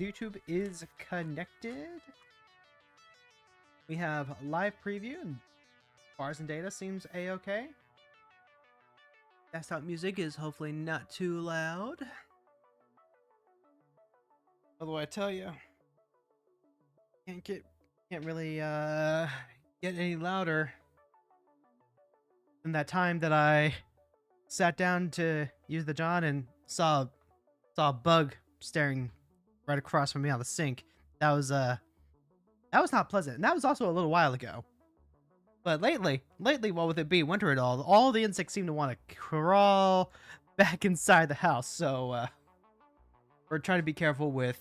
YouTube is connected. We have live preview and bars and data seems a-okay. Desktop music is hopefully not too loud. Although I tell you, can't really get any louder than that time that I sat down to use the John and saw a bug staring right across from me on the sink. That was not pleasant, and that was also a little while ago. But lately, well, with it being winter and all the insects seem to want to crawl back inside the house. So we're trying to be careful with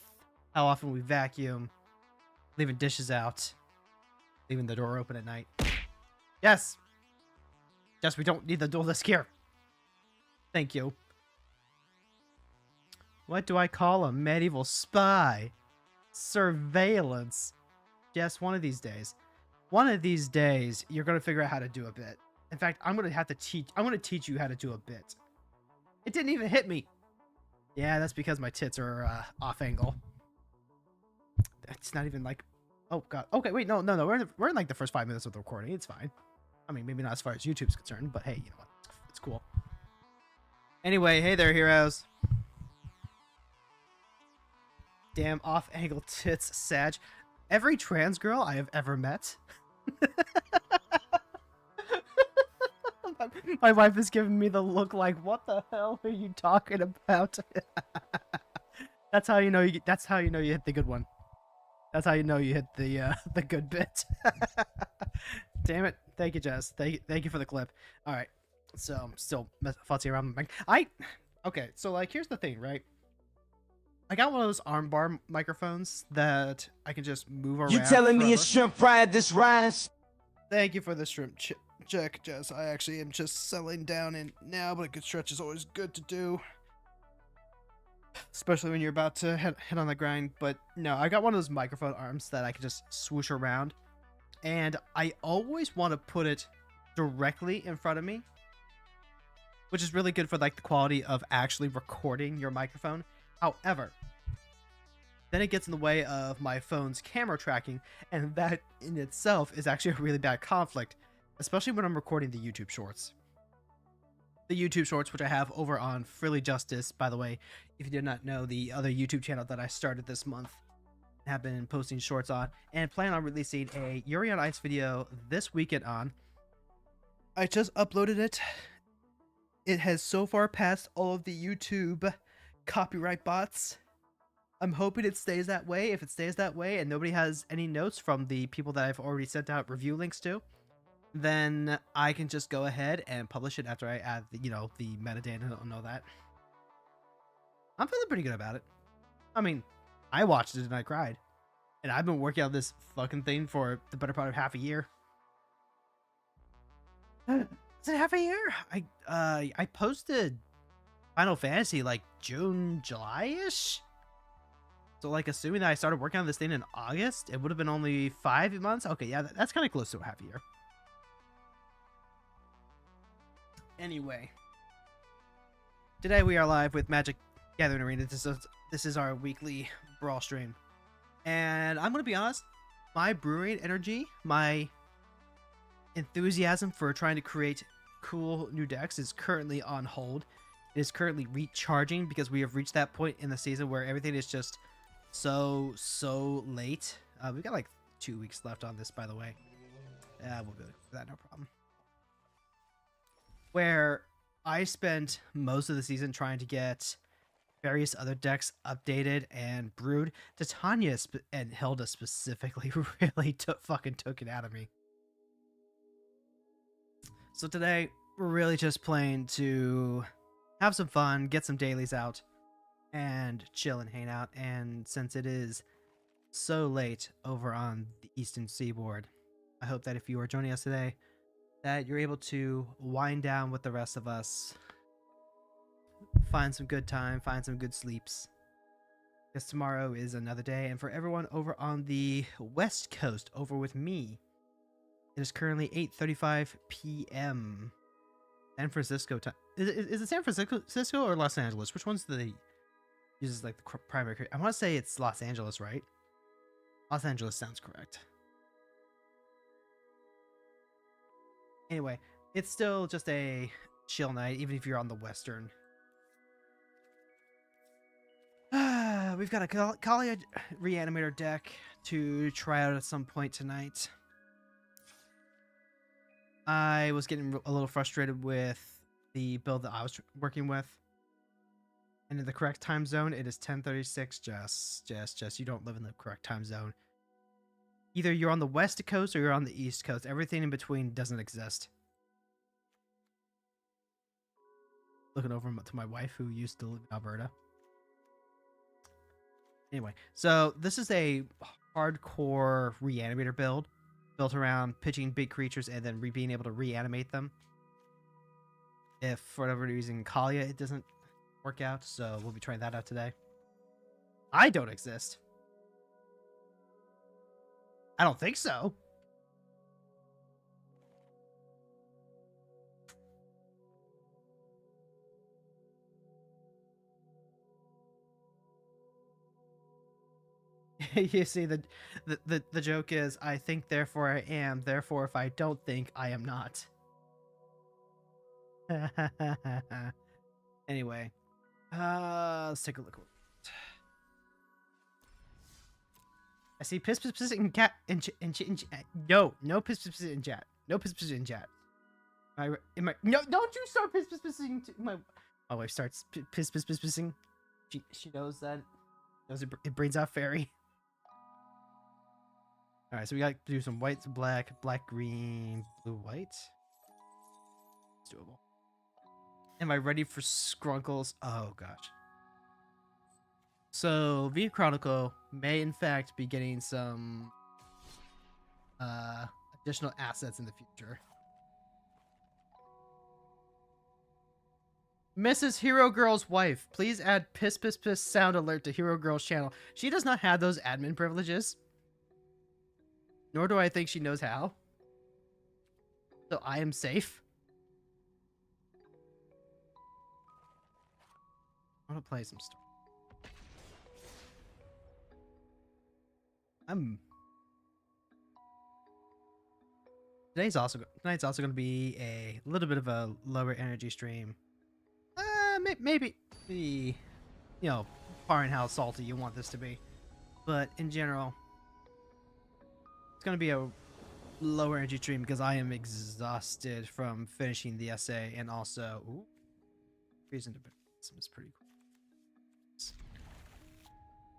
how often we vacuum, leaving dishes out, leaving the door open at night. Yes, we don't need the dual disc here. Thank you. What do I call a medieval spy? Surveillance. Yes, one of these days, you're gonna figure out how to do a bit. In fact, I'm gonna teach you how to do a bit. It didn't even hit me. Yeah, that's because my tits are off angle. It's not even like, oh god. Okay, wait, no. We're in like the first 5 minutes of the recording. It's fine. I mean, maybe not as far as YouTube's concerned, but hey, you know what? It's cool. Anyway, hey there, heroes. Damn off-angle tits, Sag. Every trans girl I have ever met. My wife is giving me the look like, what the hell are you talking about? That's how you know you hit the good one. That's how you know you hit the good bit. Damn it. Thank you, Jess. Thank you for the clip. All right. So I'm still futzing around. Okay, so like here's the thing, right? I got one of those armbar microphones that I can just move around. You telling me it's shrimp fried this rise? Thank you for the shrimp check, Jess. I actually am just settling down in now, but a good stretch is always good to do. Especially when you're about to hit on the grind. But no, I got one of those microphone arms that I can just swoosh around. And I always want to put it directly in front of me, which is really good for like the quality of actually recording your microphone. However, then it gets in the way of my phone's camera tracking, and that in itself is actually a really bad conflict, especially when I'm recording the YouTube Shorts. The YouTube Shorts, which I have over on Frilly Justice, by the way, if you did not know, the other YouTube channel that I started this month, have been posting shorts on, and plan on releasing a Yuri on Ice video this weekend on. I just uploaded it. It has so far passed all of the YouTube copyright bots. I'm hoping it stays that way. If it stays that way and nobody has any notes from the people that I've already sent out review links to, then I can just go ahead and publish it after I add the, the metadata and all that. I'm feeling pretty good about it. I mean, I watched it and I cried. And I've been working on this fucking thing for the better part of half a year. Is it half a year? I posted Final Fantasy like June, July-ish? So like assuming that I started working on this thing in August, it would have been only 5 months? Okay, yeah, that's kind of close to a half a year. Anyway. Today we are live with Magic Gathering Arena. This is our weekly Brawl stream. And I'm going to be honest, my brewing energy, my enthusiasm for trying to create cool new decks is currently on hold. It is currently recharging because we have reached that point in the season where everything is just so late. We've got like 2 weeks left on this, by the way. We'll go for that, no problem. Where I spent most of the season trying to get various other decks updated and brewed. Titania and Hilda specifically really took it out of me. So today we're really just playing to have some fun, get some dailies out, and chill and hang out. And since it is so late over on the eastern seaboard, I hope that if you are joining us today, that you're able to wind down with the rest of us, find some good time, find some good sleeps, because tomorrow is another day. And for everyone over on the West Coast, over with me, it is currently 8:35 p.m. San Francisco time. Is it San Francisco or Los Angeles? Which one's the uses like the primary. I want to say it's Los Angeles, right? Los Angeles sounds correct. Anyway, it's still just a chill night, even if you're on the Western. We've got a Kalia Reanimator deck to try out at some point tonight. I was getting a little frustrated with the build that I was working with. And in the correct time zone, it is 10:36. Just, you don't live in the correct time zone. Either you're on the West Coast or you're on the East Coast. Everything in between doesn't exist. Looking over to my wife, who used to live in Alberta. Anyway, so this is a hardcore reanimator build built around pitching big creatures and then being able to reanimate them. If for whatever reason Kalia it doesn't work out, so we'll be trying that out today. I don't exist. I don't think so. You see, the joke is, I think, therefore I am. Therefore, if I don't think, I am not. Anyway, let's take a look. I see piss in cat in no piss in chat. No piss in chat. No, don't you start pissing. My wife starts pissing. She knows that. It brings out fairy. All right, so we got to do some white, black, green, blue, white. It's doable. Am I ready for Skrunkles? Oh gosh. So V Chronicle may in fact be getting some additional assets in the future. Mrs. Hero Girl's wife, please add piss sound alert to Hero Girl's channel. She does not have those admin privileges. Nor do I think she knows how. So I am safe. I want to play some stuff. Tonight's also going to be a little bit of a lower energy stream. Maybe, you know, barring how salty you want this to be, but in general, it's going to be a lower energy stream because I am exhausted from finishing the essay and also, reason to some is pretty cool.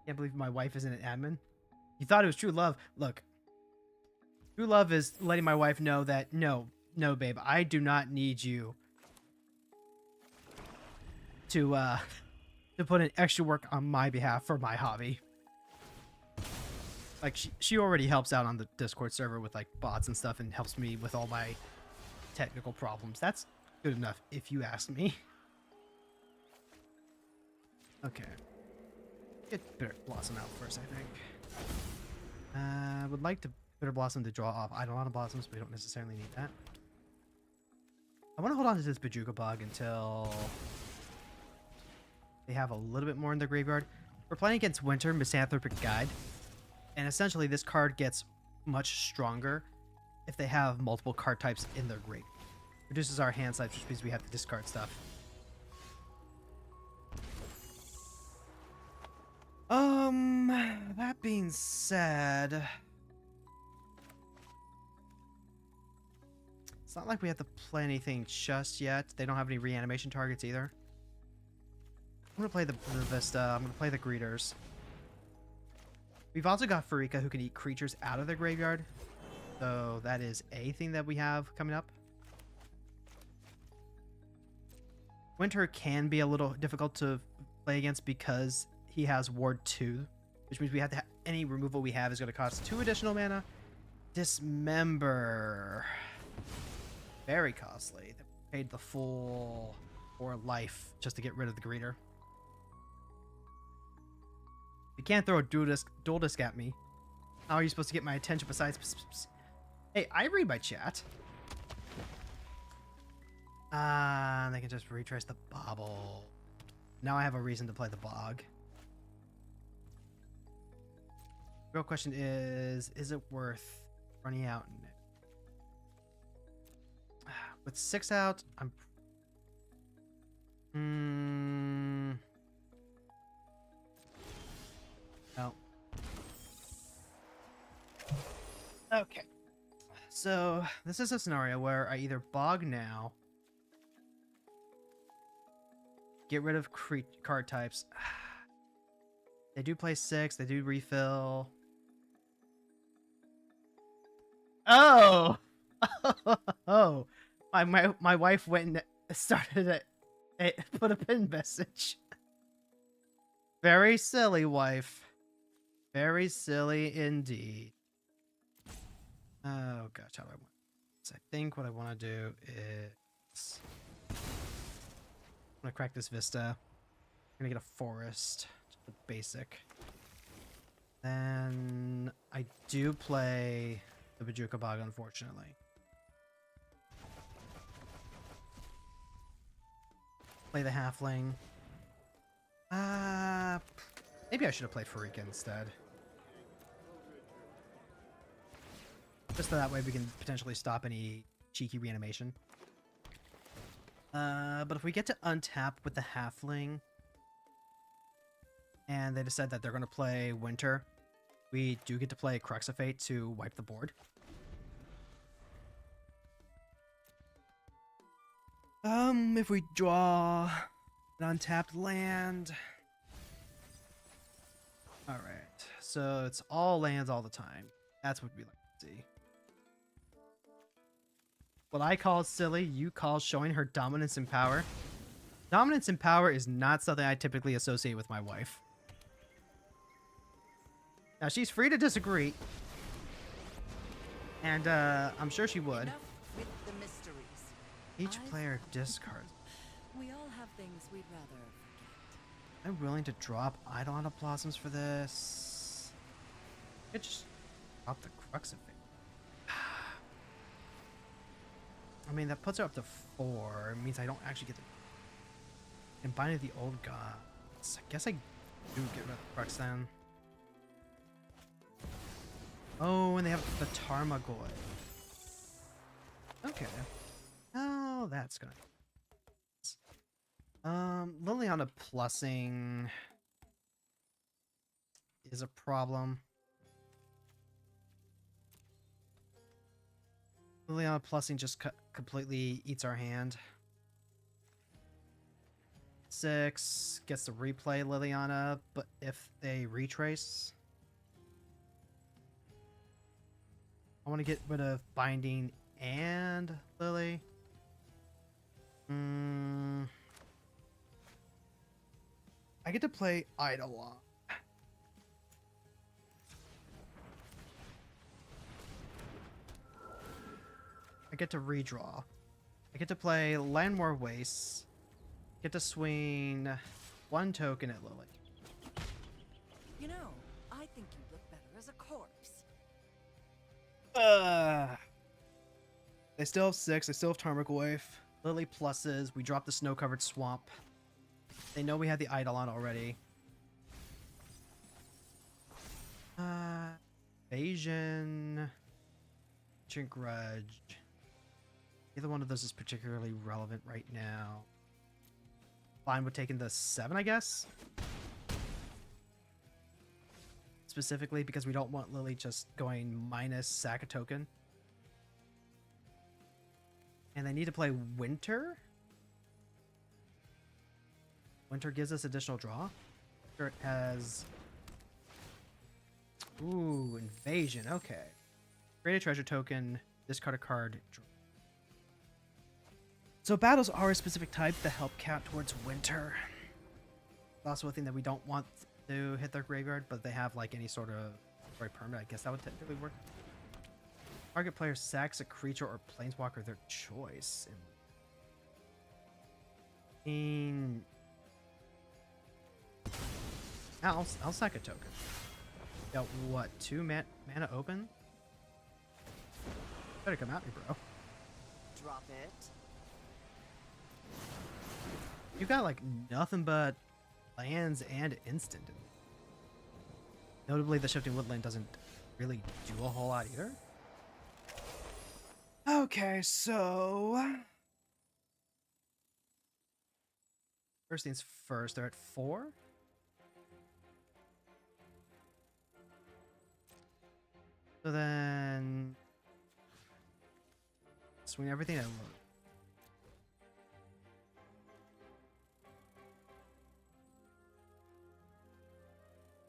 Can't believe my wife isn't an admin. You thought it was true love. Look, true love is letting my wife know that no, babe, I do not need you to put in extra work on my behalf for my hobby. Like she already helps out on the Discord server with like bots and stuff and helps me with all my technical problems. That's good enough if you ask me. Okay. Get Bitter Blossom out first, I think. I would like to Bitter Blossom to draw off Eidolon Blossoms, but we don't necessarily need that. I want to hold on to this Bajuka Bug until they have a little bit more in their graveyard. We're playing against Winter Misanthropic Guide, and essentially this card gets much stronger if they have multiple card types in their grave. Reduces our hand size, which means we have to discard stuff. That being said, it's not like we have to play anything just yet. They don't have any reanimation targets either. I'm gonna play the Vista. I'm gonna play the Greeters. We've also got Farika, who can eat creatures out of their graveyard. So that is a thing that we have coming up. Winter can be a little difficult to play against because he has Ward 2, which means we have to have any removal we have is going to cost 2 additional mana. Dismember. Very costly. They paid the full 4 life just to get rid of the Greeter. You can't throw a dual disc at me. How are you supposed to get my attention besides... Hey, I read my chat. They can just retrace the Bobble. Now I have a reason to play the Bog. Real question is it worth running out? With 6 out, I'm... No. Okay. So, this is a scenario where I either bog now, get rid of card types. They do play 6, they do refill. Oh! Oh! My wife went and started put a pin message. Very silly, wife. Very silly indeed. Oh gosh, how do I want this? I think what I want to do is I'm gonna crack this vista. I'm gonna get a forest, just a basic. Then I do play the Bajuka Bog, unfortunately. Play the halfling. Maybe I should have played Farika instead. Just so that way we can potentially stop any cheeky reanimation. But if we get to untap with the halfling, and they decide that they're going to play Winter, we do get to play Crux of Fate to wipe the board. If we draw an untapped land... Alright, so it's all lands all the time. That's what we like to see. What I call silly, you call showing her dominance and power. Dominance and power is not something I typically associate with my wife. Now, she's free to disagree. And, I'm sure she would. Enough with the mysteries. Each player discards. We all have things we'd rather forget. I'm willing to drop Eidolon of Blossoms for this. I could just drop the Crux of Fate. I mean, that puts her up to 4. It means I don't actually get to... And Binding of the Old Gods. I guess I do get rid of the Crux then. Oh, and they have the Tarmogoyf. Okay. Oh, that's gonna... Liliana plussing is a problem. Liliana plussing just completely eats our hand. 6 gets to replay Liliana, but if they retrace... I want to get rid of Binding and Lily. I get to play Eidolon. I get to redraw. I get to play Landmore Wastes. Get to swing 1 token at Lily. You know, I think you look better as a corpse. They still have 6. They still have Tarmogoyf. Lily pluses. We drop the snow-covered swamp. They know we have the Eidolon already. Evasion. Ancient Grudge. Either one of those is particularly relevant right now. Fine with taking the 7, I guess. Specifically because we don't want Lily just going minus sack a token. And they need to play Winter. Winter gives us additional draw. Winter has... Ooh, Invasion. Okay. Create a treasure token. Discard a card. Draw. So battles are a specific type that help count towards Winter. Also a thing that we don't want to hit their graveyard, but they have like any sort of very permanent. I guess that would technically work. Target player sacks a creature or planeswalker of their choice. I'll sack a token. Got what? 2 mana open? Better come at me, bro. Drop it. You got like nothing but lands and instant. Notably, the Shifting Woodland doesn't really do a whole lot either. Okay, so first things first, they're at 4. So then swing everything at once.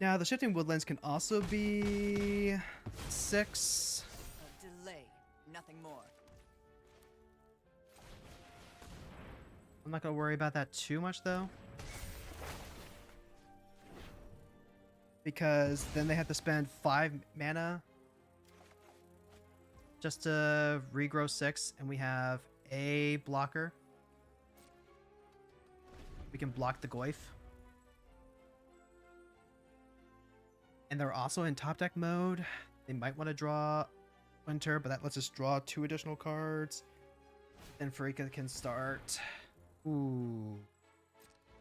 Now, the Shifting Woodlands can also be 6. A delay, nothing more. I'm not going to worry about that too much, though. Because then they have to spend 5 mana just to regrow 6, and we have a blocker. We can block the Goyf. And they're also in top deck mode. They might want to draw Winter, but that lets us draw 2 additional cards. Then Farika can start. Ooh.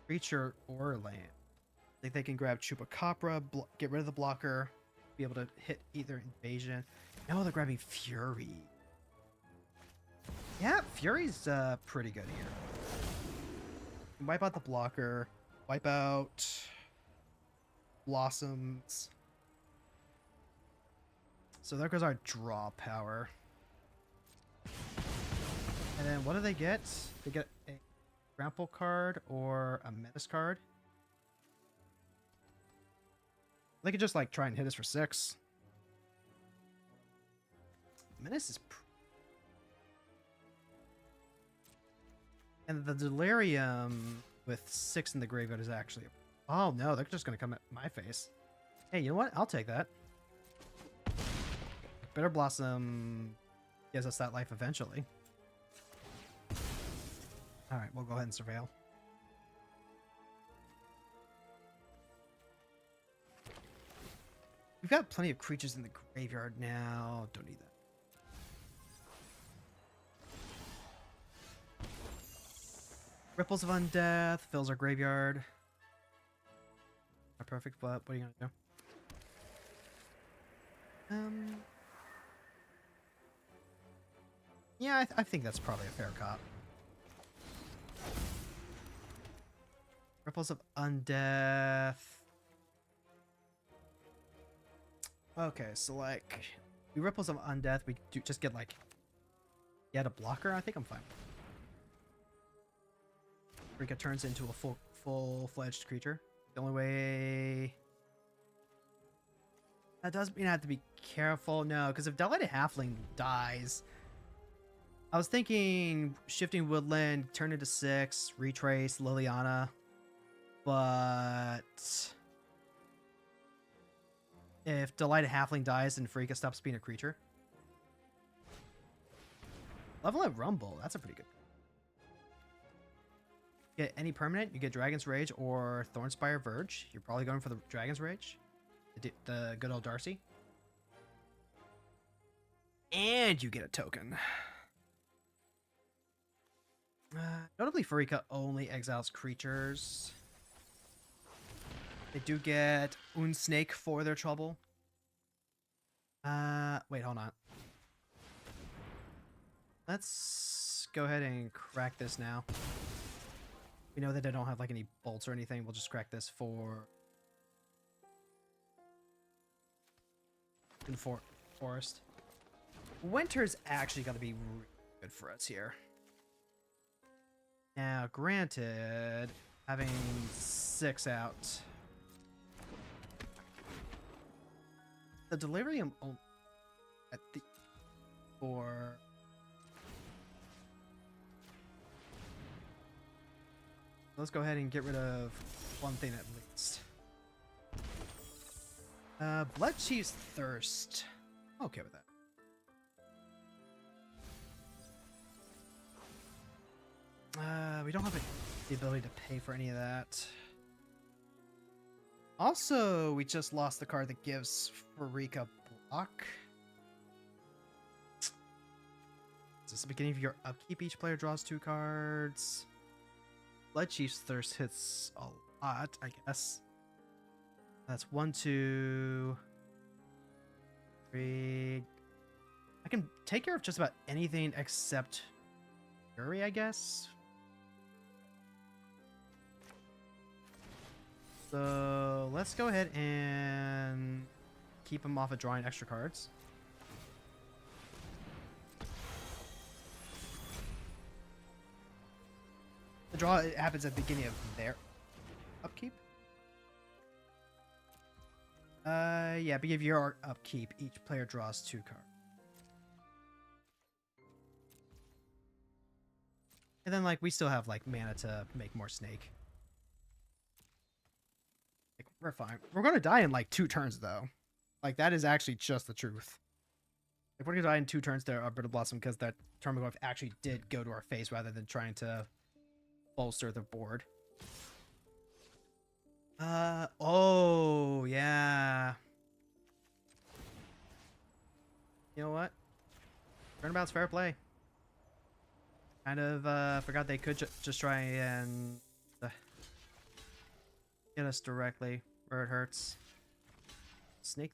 Creature or land. I think they can grab Chupacabra, get rid of the blocker, be able to hit either invasion. No, they're grabbing Fury. Yeah, Fury's pretty good here. Wipe out the blocker. Wipe out Blossoms. So there goes our draw power. And then what do they get? They get a grapple card or a menace card. They could just like try and hit us for 6. Menace is and the Delirium with 6 in the graveyard is actually oh no, they're just gonna come at my face. Hey, you know what? I'll take that. Bitter Blossom gives us that life eventually. Alright, we'll go ahead and surveil. We've got plenty of creatures in the graveyard now. Don't need that. Ripples of Undeath fills our graveyard. Not perfect, but what are you gonna do? Yeah, I think that's probably a fair cop. Ripples of Undeath. Okay, so like, we Ripples of Undeath, we do just get like, a blocker. I think I'm fine. Rika turns into a full-fledged creature. The only way that does mean I have to be careful. No, because if Delighted Halfling dies, I was thinking Shifting Woodland, turn into 6, Retrace, Liliana, but if Delighted Halfling dies and Freaka stops being a creature. Level Up Rumble, that's a pretty good. Get any permanent, you get Dragon's Rage or Thornspire Verge. You're probably going for the Dragon's Rage. The good old Darcy. And you get a token. Notably, Farika only exiles creatures. They do get Unsnake for their trouble. Wait, hold on. Let's go ahead and crack this now. We know that they don't have like any bolts or anything. We'll just crack this for Forest. Winter's actually going to be really good for us here. Now, granted, having 6 out. The Delirium at the for let's go ahead and get rid of one thing at least. Bloodchief's Thirst. I'm okay with that. We don't have the ability to pay for any of that. Also, we just lost the card that gives Farika block. Is this the beginning of your upkeep? Each player draws 2 cards. Bloodchief's Thirst hits a lot, I guess. That's 1, 2, 3. I can take care of just about anything except Fury, I guess. So let's go ahead and keep him off of drawing extra cards. The draw happens at the beginning of their upkeep. Yeah, beginning of your upkeep, each player draws 2 cards. And then, like, we still have, like, mana to make more Snake. Like, we're fine. We're gonna die in, like, 2 turns, though. Like, that is actually just the truth. Like, we're gonna die in 2 turns to Bitter Blossom because that Termagant actually did go to our face rather than trying to bolster the board. Oh, yeah. You know what? Turnabout's fair play. Kind of forgot they could just try and get us directly where it hurts. Snake.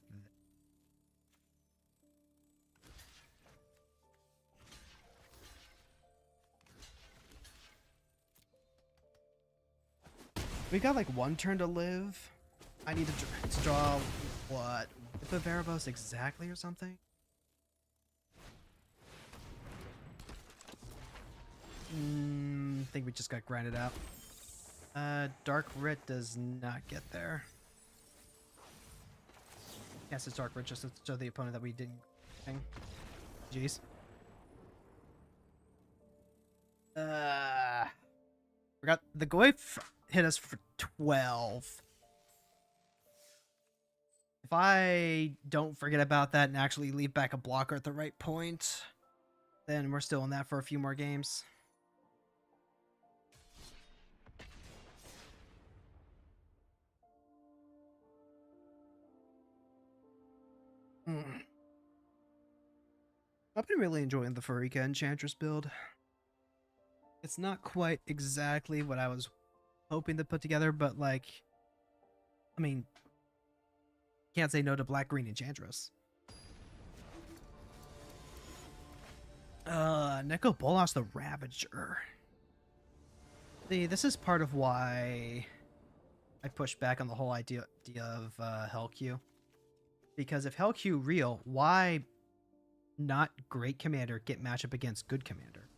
We got like 1 turn to live. I need to draw what? The Varabos exactly or something? I think we just got grinded out. Dark Writ does not get there. Yes, it's Dark Writ just to show the opponent that we didn't. Jeez. Forgot the Goyf hit us for 12. If I don't forget about that and actually leave back a blocker at the right point, then we're still in that for a few more games. I've been really enjoying the Furika Enchantress build. It's not quite exactly what I was hoping to put together, but like, I mean, can't say no to Black-Green Enchantress. Neko Bolas the Ravager. See, this is part of why I pushed back on the whole idea of Hellq. Because if Hellq real, why not great commander get matchup against good commander?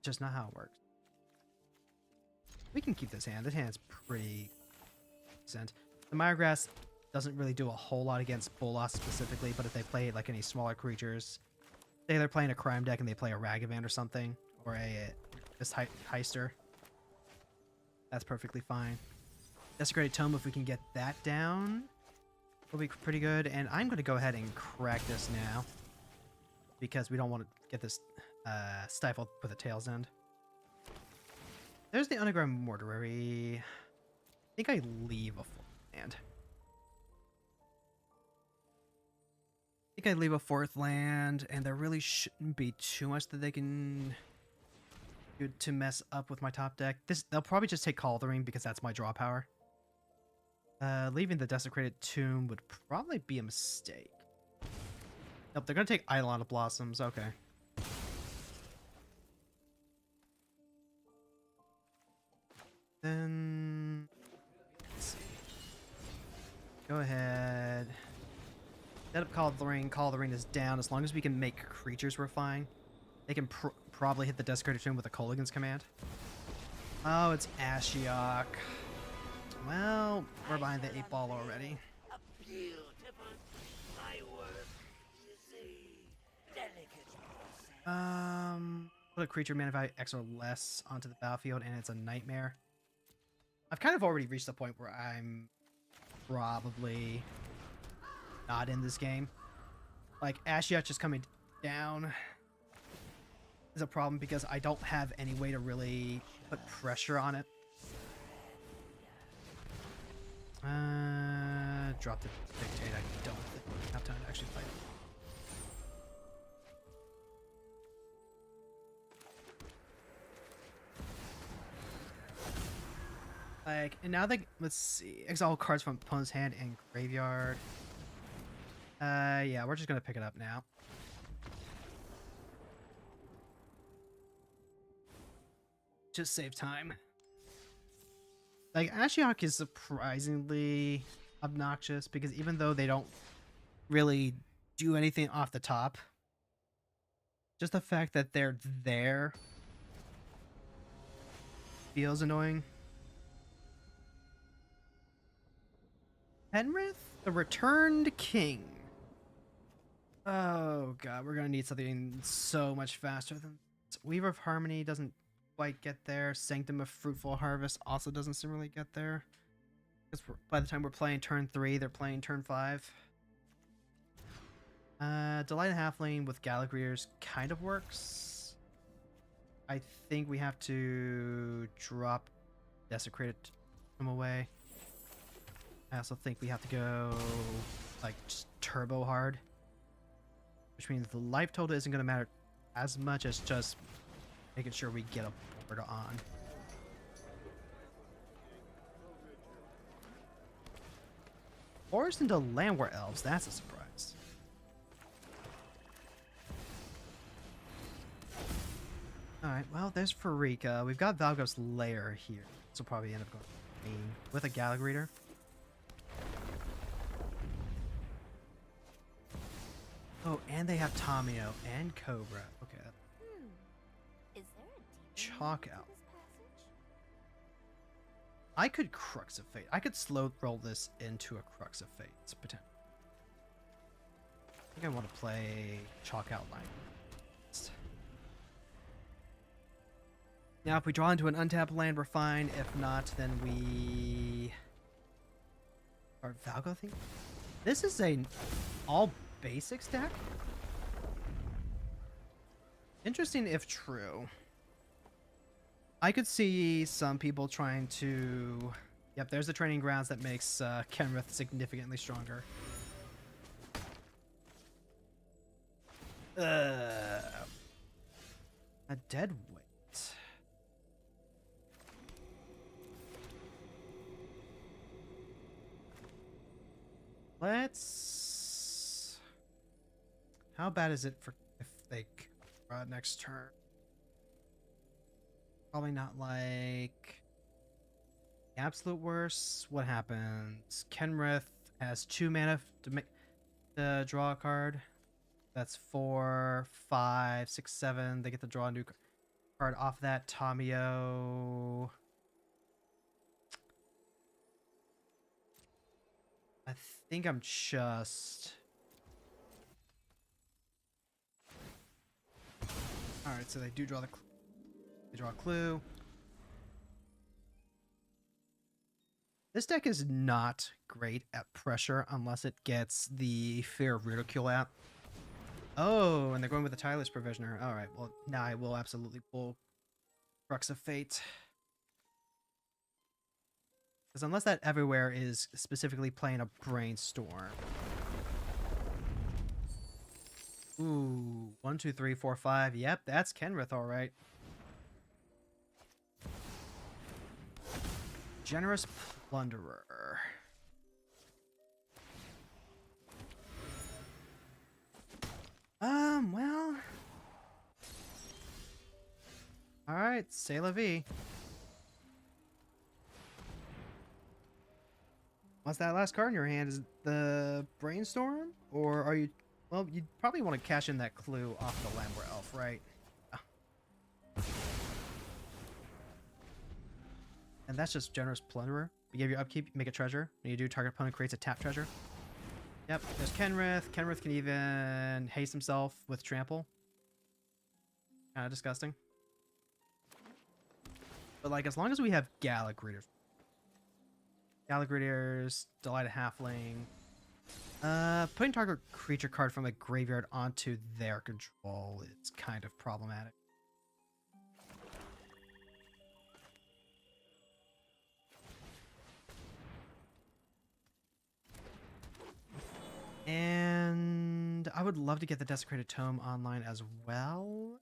Just not how it works. We can keep this hand. This hand's pretty decent. The Miregrass doesn't really do a whole lot against Bolas specifically, but if they play like any smaller creatures, say they're playing a crime deck and they play a Ragavan or something, or a Heister, that's perfectly fine. Desecrated Tome, if we can get that down, will be pretty good. And I'm going to go ahead and crack this now because we don't want to get this stifled with a Tail's End. There's the Underground Mortuary. I think I leave a full land. I think I leave a 4th land, and there really shouldn't be too much that they can do to mess up with my top deck. They'll probably just take Call of the Ring because that's my draw power. Leaving the Desecrated Tomb would probably be a mistake. Nope, they're gonna take Eidolon of Blossoms. Okay. Then let's see. Go ahead. Set up Call of the Ring. Call of the Ring is down. As long as we can make creatures, we're fine. They can probably hit the Desecrated Tomb with a Kolaghan's Command. Oh, it's Ashiok. Well, we're behind the 8-ball already. A beautiful firework, you see. Delicate process. Put a creature mana value X or less onto the battlefield, and it's a Nightmare. I've kind of already reached the point where I'm probably not in this game. Like, Ashiok just coming down is a problem because I don't have any way to really put pressure on it. Drop the Dictate. I don't have time to actually play it. Like, and now they, let's see, exile cards from opponent's hand and graveyard. Yeah, we're just gonna pick it up now. Just save time. Like, Ashiok is surprisingly obnoxious because even though they don't really do anything off the top, just the fact that they're there feels annoying. Penrith, the Returned King. Oh god, we're gonna need something so much faster than this. Weaver of Harmony doesn't quite get there. Sanctum of Fruitful Harvest also doesn't similarly get there. Because by the time we're playing turn 3, they're playing turn 5. Delight of Halfling with Gallagher's kind of works. I think we have to drop Desecrated Tome away. I also think we have to go like just turbo hard, which means the life total isn't going to matter as much as just making sure we get a board on. Forest into Landware Elves, that's a surprise. Alright, well, there's Farika. We've got Valgos Lair here. This will probably end up going with a Gallag Reader. Oh, and they have Tamio and Cobra. Okay. Is there a Chalk out. this passage? I could Crux of Fate. I could slow roll this into a Crux of Fate. Potentially. I think I want to play Chalk Outline. Now, if we draw into an untapped land, we're fine. If not, then we... Our Valgo thing? This is a all basics deck? Interesting if true. I could see some people trying to... Yep, there's the training grounds that makes Kenrith significantly stronger. A dead weight. Let's... How bad is it for if they next turn? Probably not like the absolute worst. What happens? Kenrith has 2 mana to make to draw a card. That's 4, 5, 6, 7. They get to draw a new card off that. Tamio. I think I'm just... Alright, so they do draw the... They draw a clue. This deck is not great at pressure unless it gets the Fear of Ridicule out. Oh, and they're going with the Tireless Provisioner. Alright, well, now I will absolutely pull Crux of Fate. Because unless that everywhere is specifically playing a Brainstorm. Ooh, 1, 2, 3, 4, 5. Yep, that's Kenrith, alright. Generous Plunderer. Well. Alright, c'est la vie. What's that last card in your hand? Is it the Brainstorm? Or are you... Well, you'd probably want to cash in that clue off the Landware Elf, right? And that's just Generous Plunderer. You give your upkeep, make a treasure. When you do, target opponent creates a tap treasure. Yep, there's Kenrith. Kenrith can even haste himself with Trample. Kind of disgusting. But, like, as long as we have Gallag Readers. Gallag Readers, Delight of Halfling. Putting target creature card from a graveyard onto their control is kind of problematic. And I would love to get the Desecrated Tome online as well.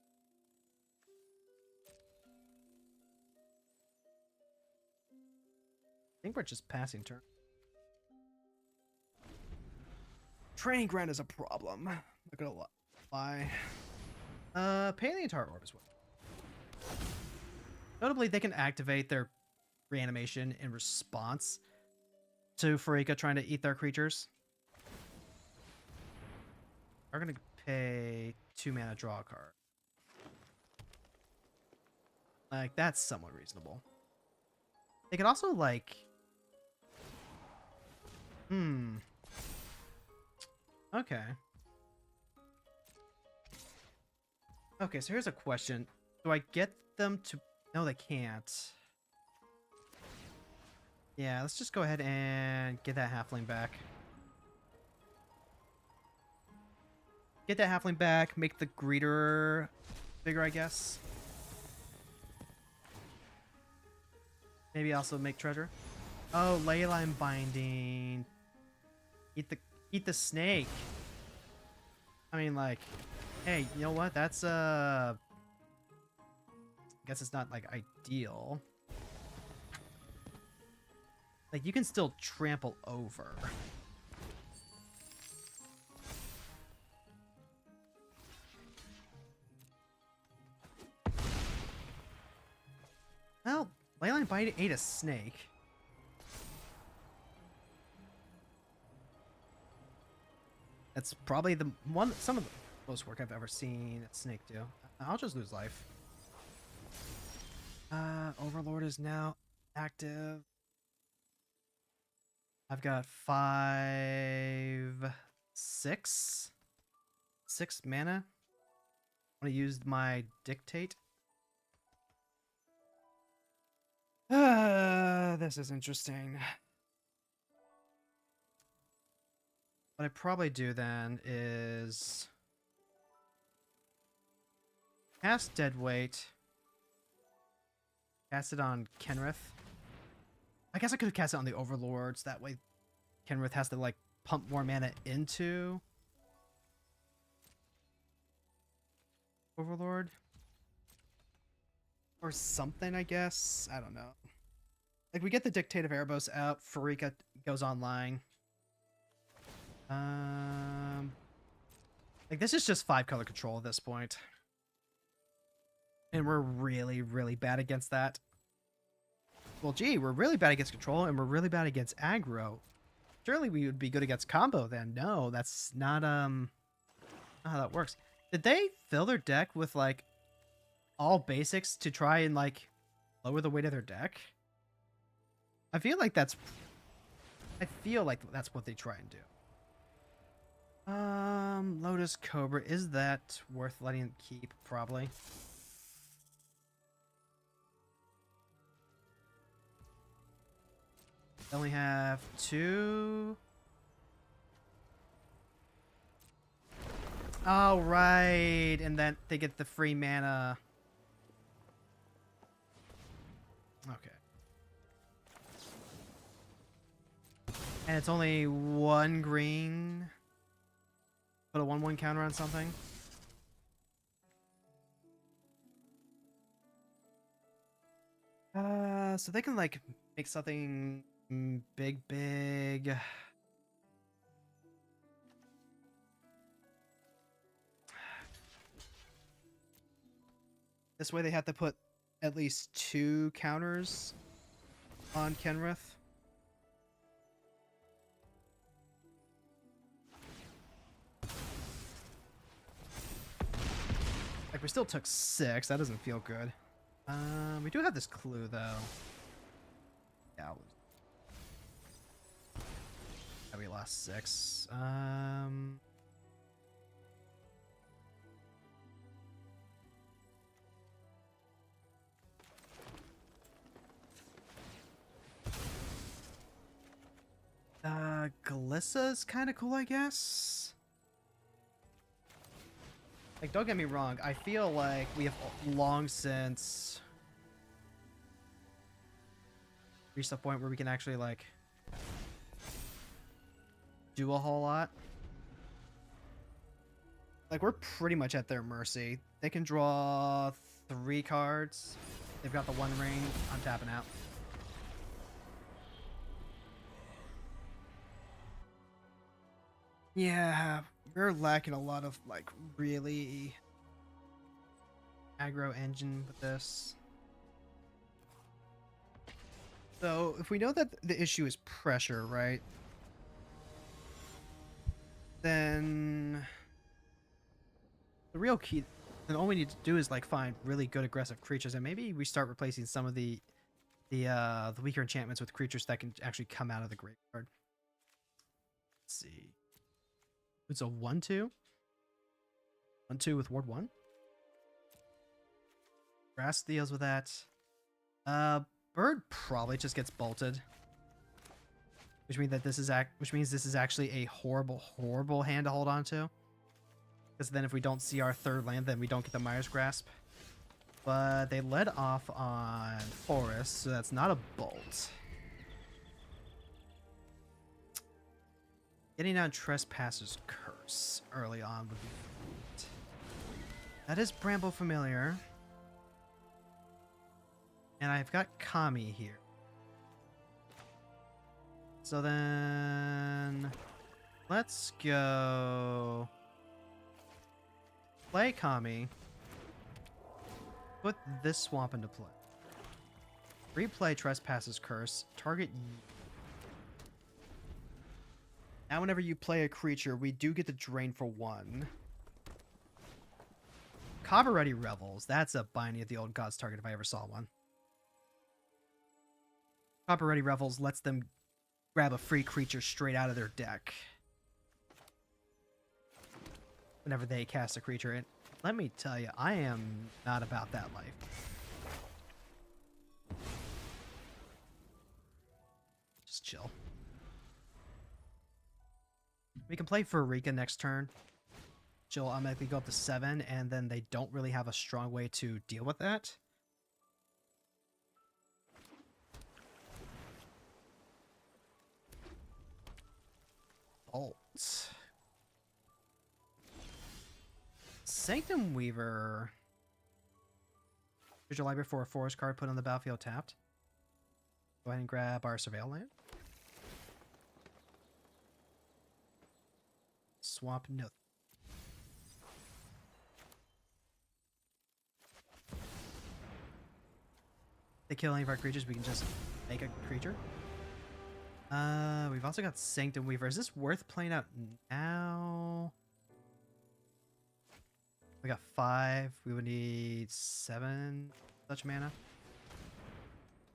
think we're just passing turn. Training ground is a problem. Not gonna lie. Paleontart orb as well. Notably, they can activate their reanimation in response to Farika trying to eat their creatures. We're gonna pay 2 mana, draw a card. Like, that's somewhat reasonable. They could also, like... Okay. Okay, so here's a question. Do I get them to... No, they can't. Yeah, let's just go ahead and get that halfling back. Get that halfling back, make the greeter bigger, I guess. Maybe also make treasure. Oh, leyline binding. Eat the snake. I mean, like, hey, you know what? That's I guess it's not like ideal. Like, you can still trample over. Well, leyline binding ate a snake. That's probably some of the most work I've ever seen a snake do. I'll just lose life. Overlord is now active. I've got 6 mana. I'm gonna use my dictate. This is interesting. What I probably do then is cast Deadweight, cast it on Kenrith. I guess I could have cast it on the Overlords. That way Kenrith has to, like, pump more mana into Overlord. Or something, I guess. I don't know. Like, we get the Dictate of Erebos out. Farika goes online. Like, this is just 5-color control at this point. And we're really, really bad against that. Well, gee, we're really bad against control, and we're really bad against aggro. Surely we would be good against combo then. No, that's not how that works. Did they fill their deck with, like, all basics to try and, like, lower the weight of their deck? I feel like that's what they try and do. Lotus Cobra, is that worth letting it keep? Probably. They only have 2. Oh, right. And then they get the free mana. Okay. And it's only 1 green. Put a 1/1 counter on something. So they can, like, make something big. This way they have to put at least 2 counters on Kenrith. Like, we still took 6. That doesn't feel good. We do have this clue, though. Yeah, we lost 6. Glissa's kind of cool, I guess. Like, don't get me wrong, I feel like we have long since reached the point where we can actually, like, do a whole lot. Like, we're pretty much at their mercy. They can draw 3 cards. They've got the 1 ring. I'm tapping out. Yeah, we're lacking a lot of like really aggro engine with this. So if we know that the issue is pressure, right? Then the real key, then all we need to do is like find really good aggressive creatures, and maybe we start replacing some of the weaker enchantments with creatures that can actually come out of the graveyard. Let's see. It's a 1/2. 1/2 with Ward 1. Grass deals with that. Bird probably just gets bolted. Which means that this is actually a horrible hand to hold on to. Because then if we don't see our third land, then we don't get the Mire's Grasp. But they led off on Forest, so that's not a bolt. Getting out Trespasser's Curse early on would be great. That is Bramble Familiar. And I've got Kami here. So then let's go play Kami. Put this swamp into play. Replay Trespasser's Curse. Target you. Now whenever you play a creature, we do get to drain for 1. Copper-Ready Revels. That's a Binding of the Old Gods target if I ever saw one. Copper-Ready Revels lets them grab a free creature straight out of their deck whenever they cast a creature. And let me tell you, I am not about that life. Just chill. We can play Farika next turn. She'll automatically go up to 7, and then they don't really have a strong way to deal with that. Bolt. Sanctum Weaver. Here's your library for a forest card put on the battlefield tapped. Go ahead and grab our Surveil land. Swamp no. They kill any of our creatures, we can just make a creature. We've also got Sanctum Weaver. Is this worth playing out now? We got 5. We would need 7 such mana.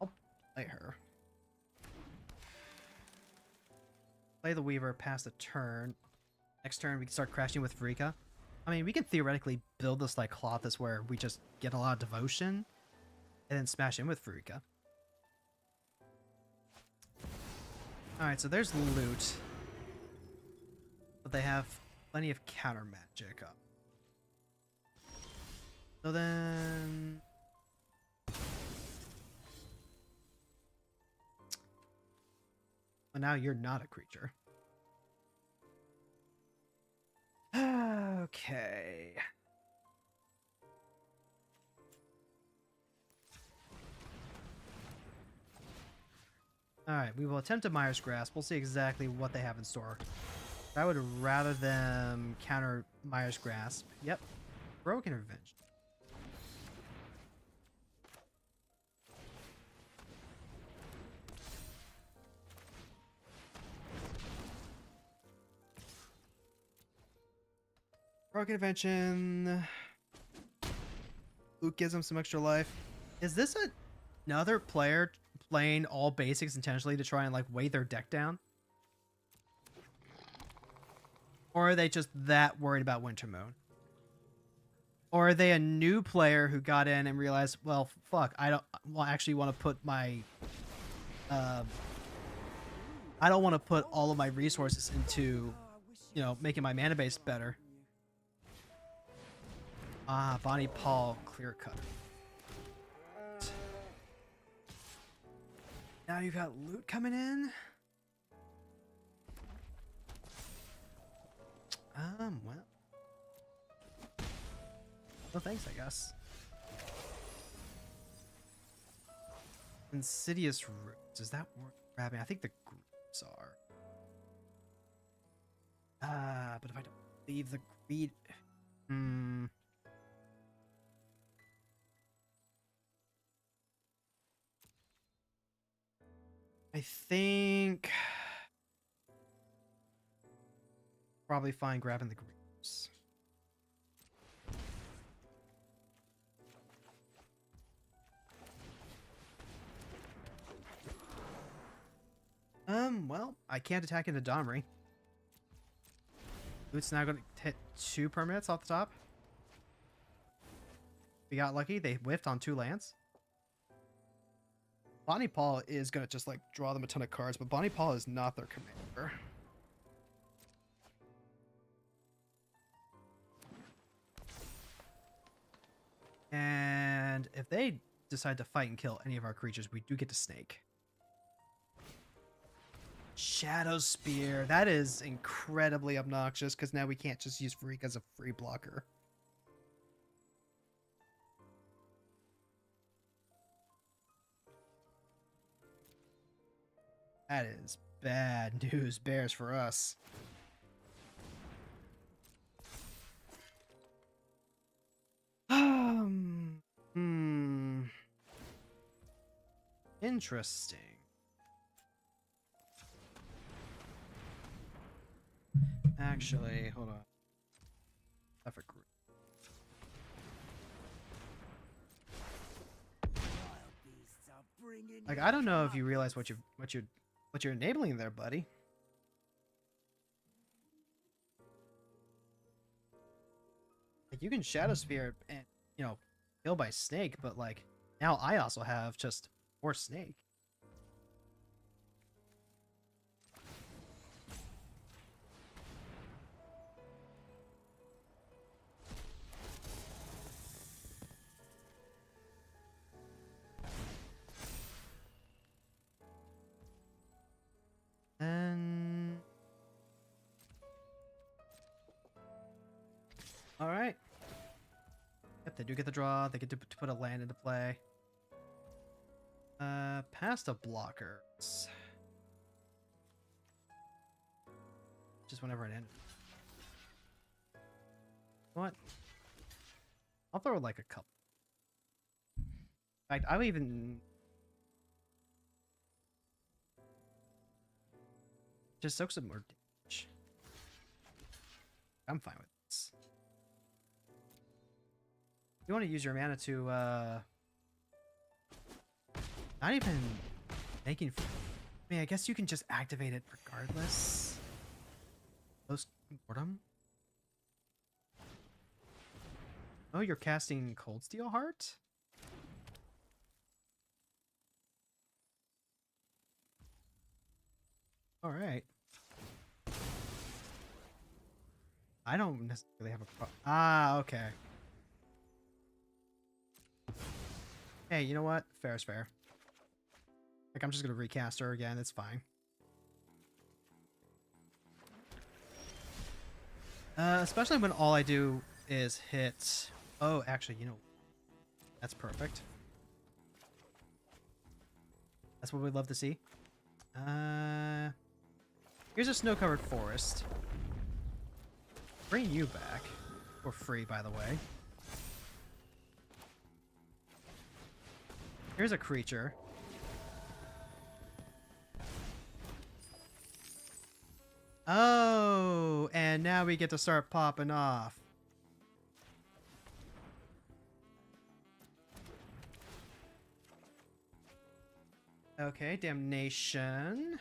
I'll play her. Play the Weaver, pass the turn. Next turn, we can start crashing with Vrika. I mean, we can theoretically build this like Colossus where we just get a lot of devotion and then smash in with Vrika. Alright, so there's loot. But they have plenty of counter magic up. So then... Well, now you're not a creature. Okay. Alright, we will attempt a Mire's Grasp. We'll see exactly what they have in store. I would rather them counter Mire's Grasp. Yep. Broken Revenge. Broken Invention. Luke gives him some extra life. Is this another player playing all basics intentionally to try and like weigh their deck down? Or are they just that worried about Wintermoon? Or are they a new player who got in and realized, well, fuck, I don't actually want to put my I don't want to put all of my resources into, you know, making my mana base better. Ah, Bonnie Paul Clear Cutter. Now you've got loot coming in. Well. No thanks, I guess. Insidious Roots. Is that worth grabbing? I think the groups are. leave the greed. Hmm. I think probably fine grabbing the greaves. Well, I can't attack into Domri. It's now going to hit 2 permanents off the top. We got lucky. They whiffed on 2 lands. Bonnie Paul is going to just, like, draw them a ton of cards, but Bonnie Paul is not their commander. And if they decide to fight and kill any of our creatures, we do get to snake. Shadow Spear. That is incredibly obnoxious because now we can't just use Freak as a free blocker. That is bad news bears for us. Interesting. Actually, hold on. Effort group. Like, I don't know if you realize what you're enabling there, buddy. Like, you can Shadow Spear and, you know, kill by snake, but like now I also have just more snake. And all right. Yep, they do get the draw. They get to put a land into play. Past a blocker. Just whenever it ends. You know what? I'll throw like a couple. In fact, I'll even just soak some more damage. I'm fine with this. You want to use your mana to not even making. I mean, I guess you can just activate it regardless. Post mortem. Oh, you're casting Cold Steel Heart? All right. I don't necessarily have a problem. Ah, okay. Hey, you know what? Fair is fair. Like, I'm just gonna recast her again. It's fine. Especially when all I do is hit... Oh, actually, you know... That's perfect. That's what we'd love to see. Here's a snow-covered forest. Bring you back. For free, by the way. Here's a creature. Oh, and now we get to start popping off. Okay, damnation.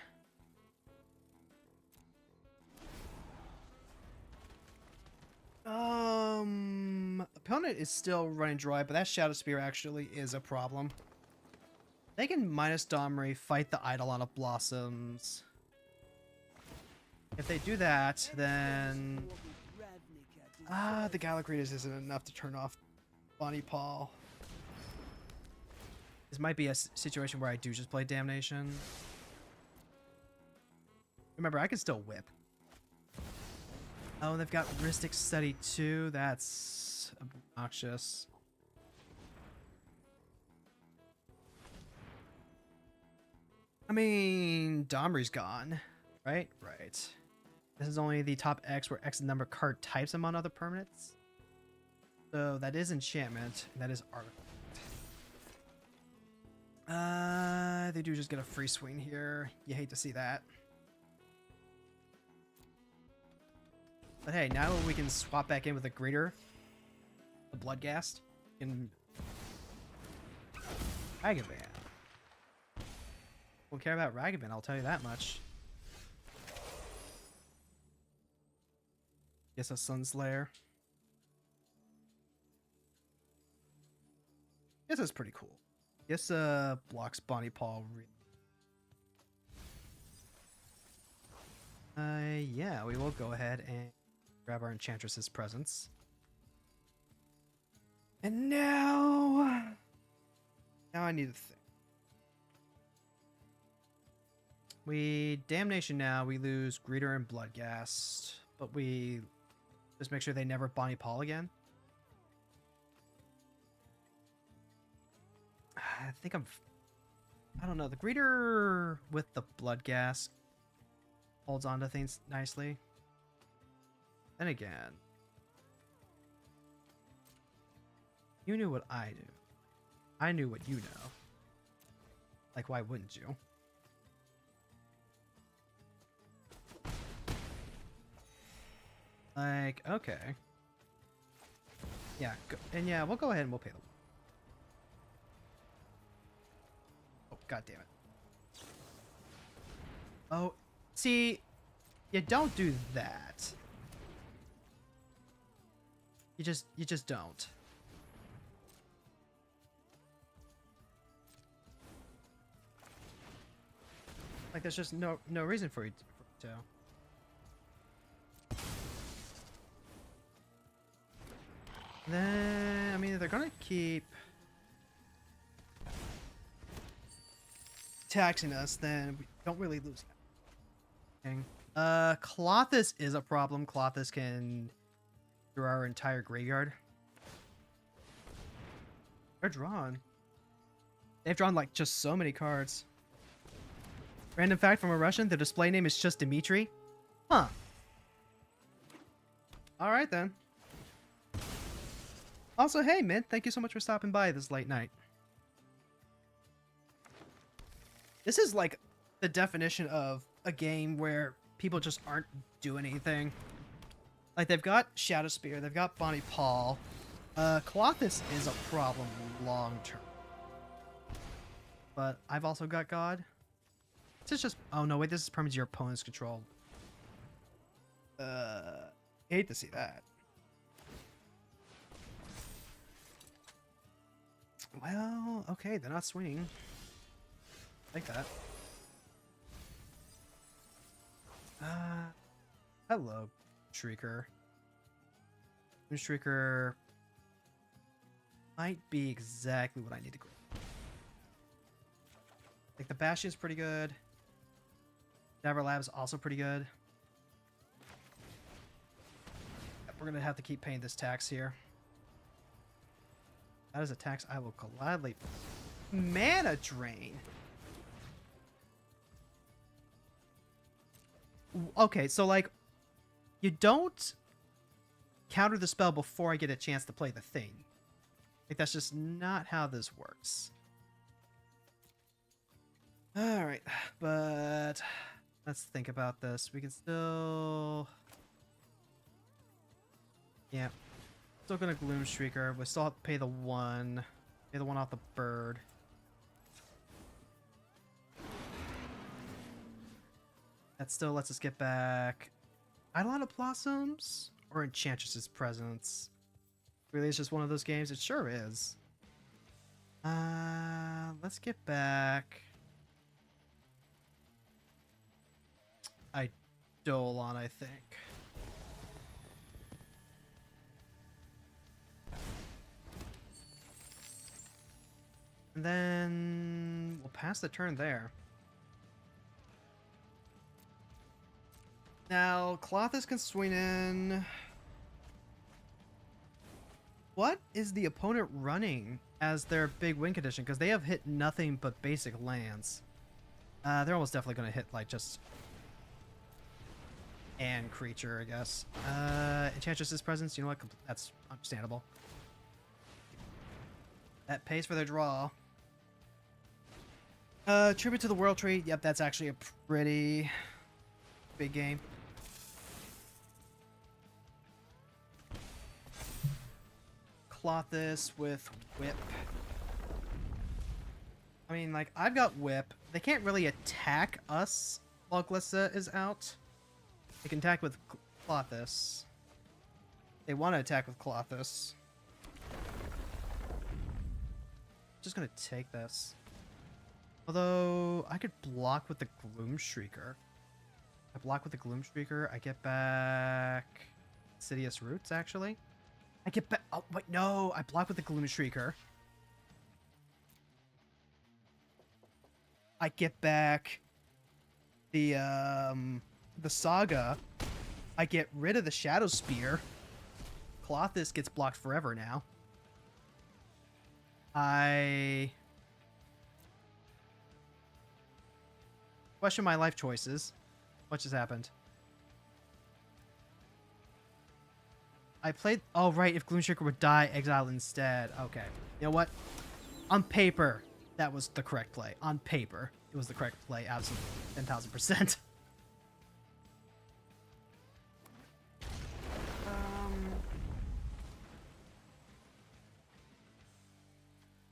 Opponent is still running dry, but that Shadow Spear actually is a problem. They can minus Domri, fight the Eidolon of Blossoms. If they do that, then... the Galacretus isn't enough to turn off Bonnie Paul. This might be a situation where I do just play Damnation. Remember, I can still whip. Oh, and they've got Rhystic Study too. That's obnoxious. I mean, Domri's gone, right? Right. This is only the top X where X is the number of card types among other permanents. So that is enchantment. And that is artifact. They do just get a free swing here. You hate to see that. But hey, now we can swap back in with a greeter. The Bloodghast. And Ragavan. Won't care about Ragavan, I'll tell you that much. Guess a Sunslayer. Guess that's pretty cool. Guess blocks Bonnie Paul. Yeah, we will go ahead and grab our Enchantress's presence. And now I need to think. We Damnation now. We lose Greeter and Bloodghast, but we just make sure they never Bonnie Paul again. I think I don't know. The Greeter with the Bloodghast holds on to things nicely. Then again, you knew what I knew. I knew what you know. Like, why wouldn't you? Like, okay. Yeah, and yeah, we'll go ahead and we'll pay the... Oh, god damn it. Oh, see, you don't do that. You just don't. Like, there's just no reason for you to. Then, I mean, they're gonna keep taxing us, then we don't really lose anything. Clothis is a problem. Clothis can through our entire graveyard. They're drawn. They've drawn like just so many cards. Random fact from a Russian, the display name is just Dimitri. Huh. Alright then. Also, hey Mint, thank you so much for stopping by this late night. This is like the definition of a game where people just aren't doing anything. Like, they've got Shadow Spear, they've got Bonnie Paul. Colossus is a problem long term. But I've also got God. This is just... Oh no, wait, this is permanent your opponent's control. Hate to see that. Well, okay, they're not swinging. Like that. Hello, Shrieker. Shrieker might be exactly what I need to grab. Like, the Bastion's pretty good. Never Lab's also pretty good. Yep, we're gonna have to keep paying this tax here. That is a tax I will gladly... Mana Drain! Okay, so, like, you don't counter the spell before I get a chance to play the thing. Like, that's just not how this works. Alright, but... Let's think about this. We can still... Yeah. Still gonna Gloom Shrieker. We still have to pay the one. Pay the one off the bird. That still lets us get back Eidolon of Blossoms or Enchantress's Presence. Really, it's just one of those games? It sure is. Let's get back Eidolon, I think. And then we'll pass the turn there. Now, Clothis can swing in. What is the opponent running as their big win condition? Because they have hit nothing but basic lands. They're almost definitely going to hit, like, just... and creature, I guess. Enchantress's presence, you know what? That's understandable. That pays for their draw. Tribute to the World Tree. Yep, that's actually a pretty big game. Cloth this with Whip. I mean, like, I've got Whip. They can't really attack us while Glissa is out. They can attack with Clothis. They want to attack with Clothis. Just gonna take this. Although, I could block with the Gloom Shrieker. I block with the Gloom Shrieker, I get back Insidious Roots, actually. I get back... Oh, wait, no! I block with the Gloom Shrieker. I get back the Saga. I get rid of the Shadow Spear. Clothis gets blocked forever now. I question my life choices. What just happened? I played... Oh, right. If Gloomshaker would die, exile instead. Okay. You know what? On paper, that was the correct play. On paper, it was the correct play. Absolutely. 10,000%.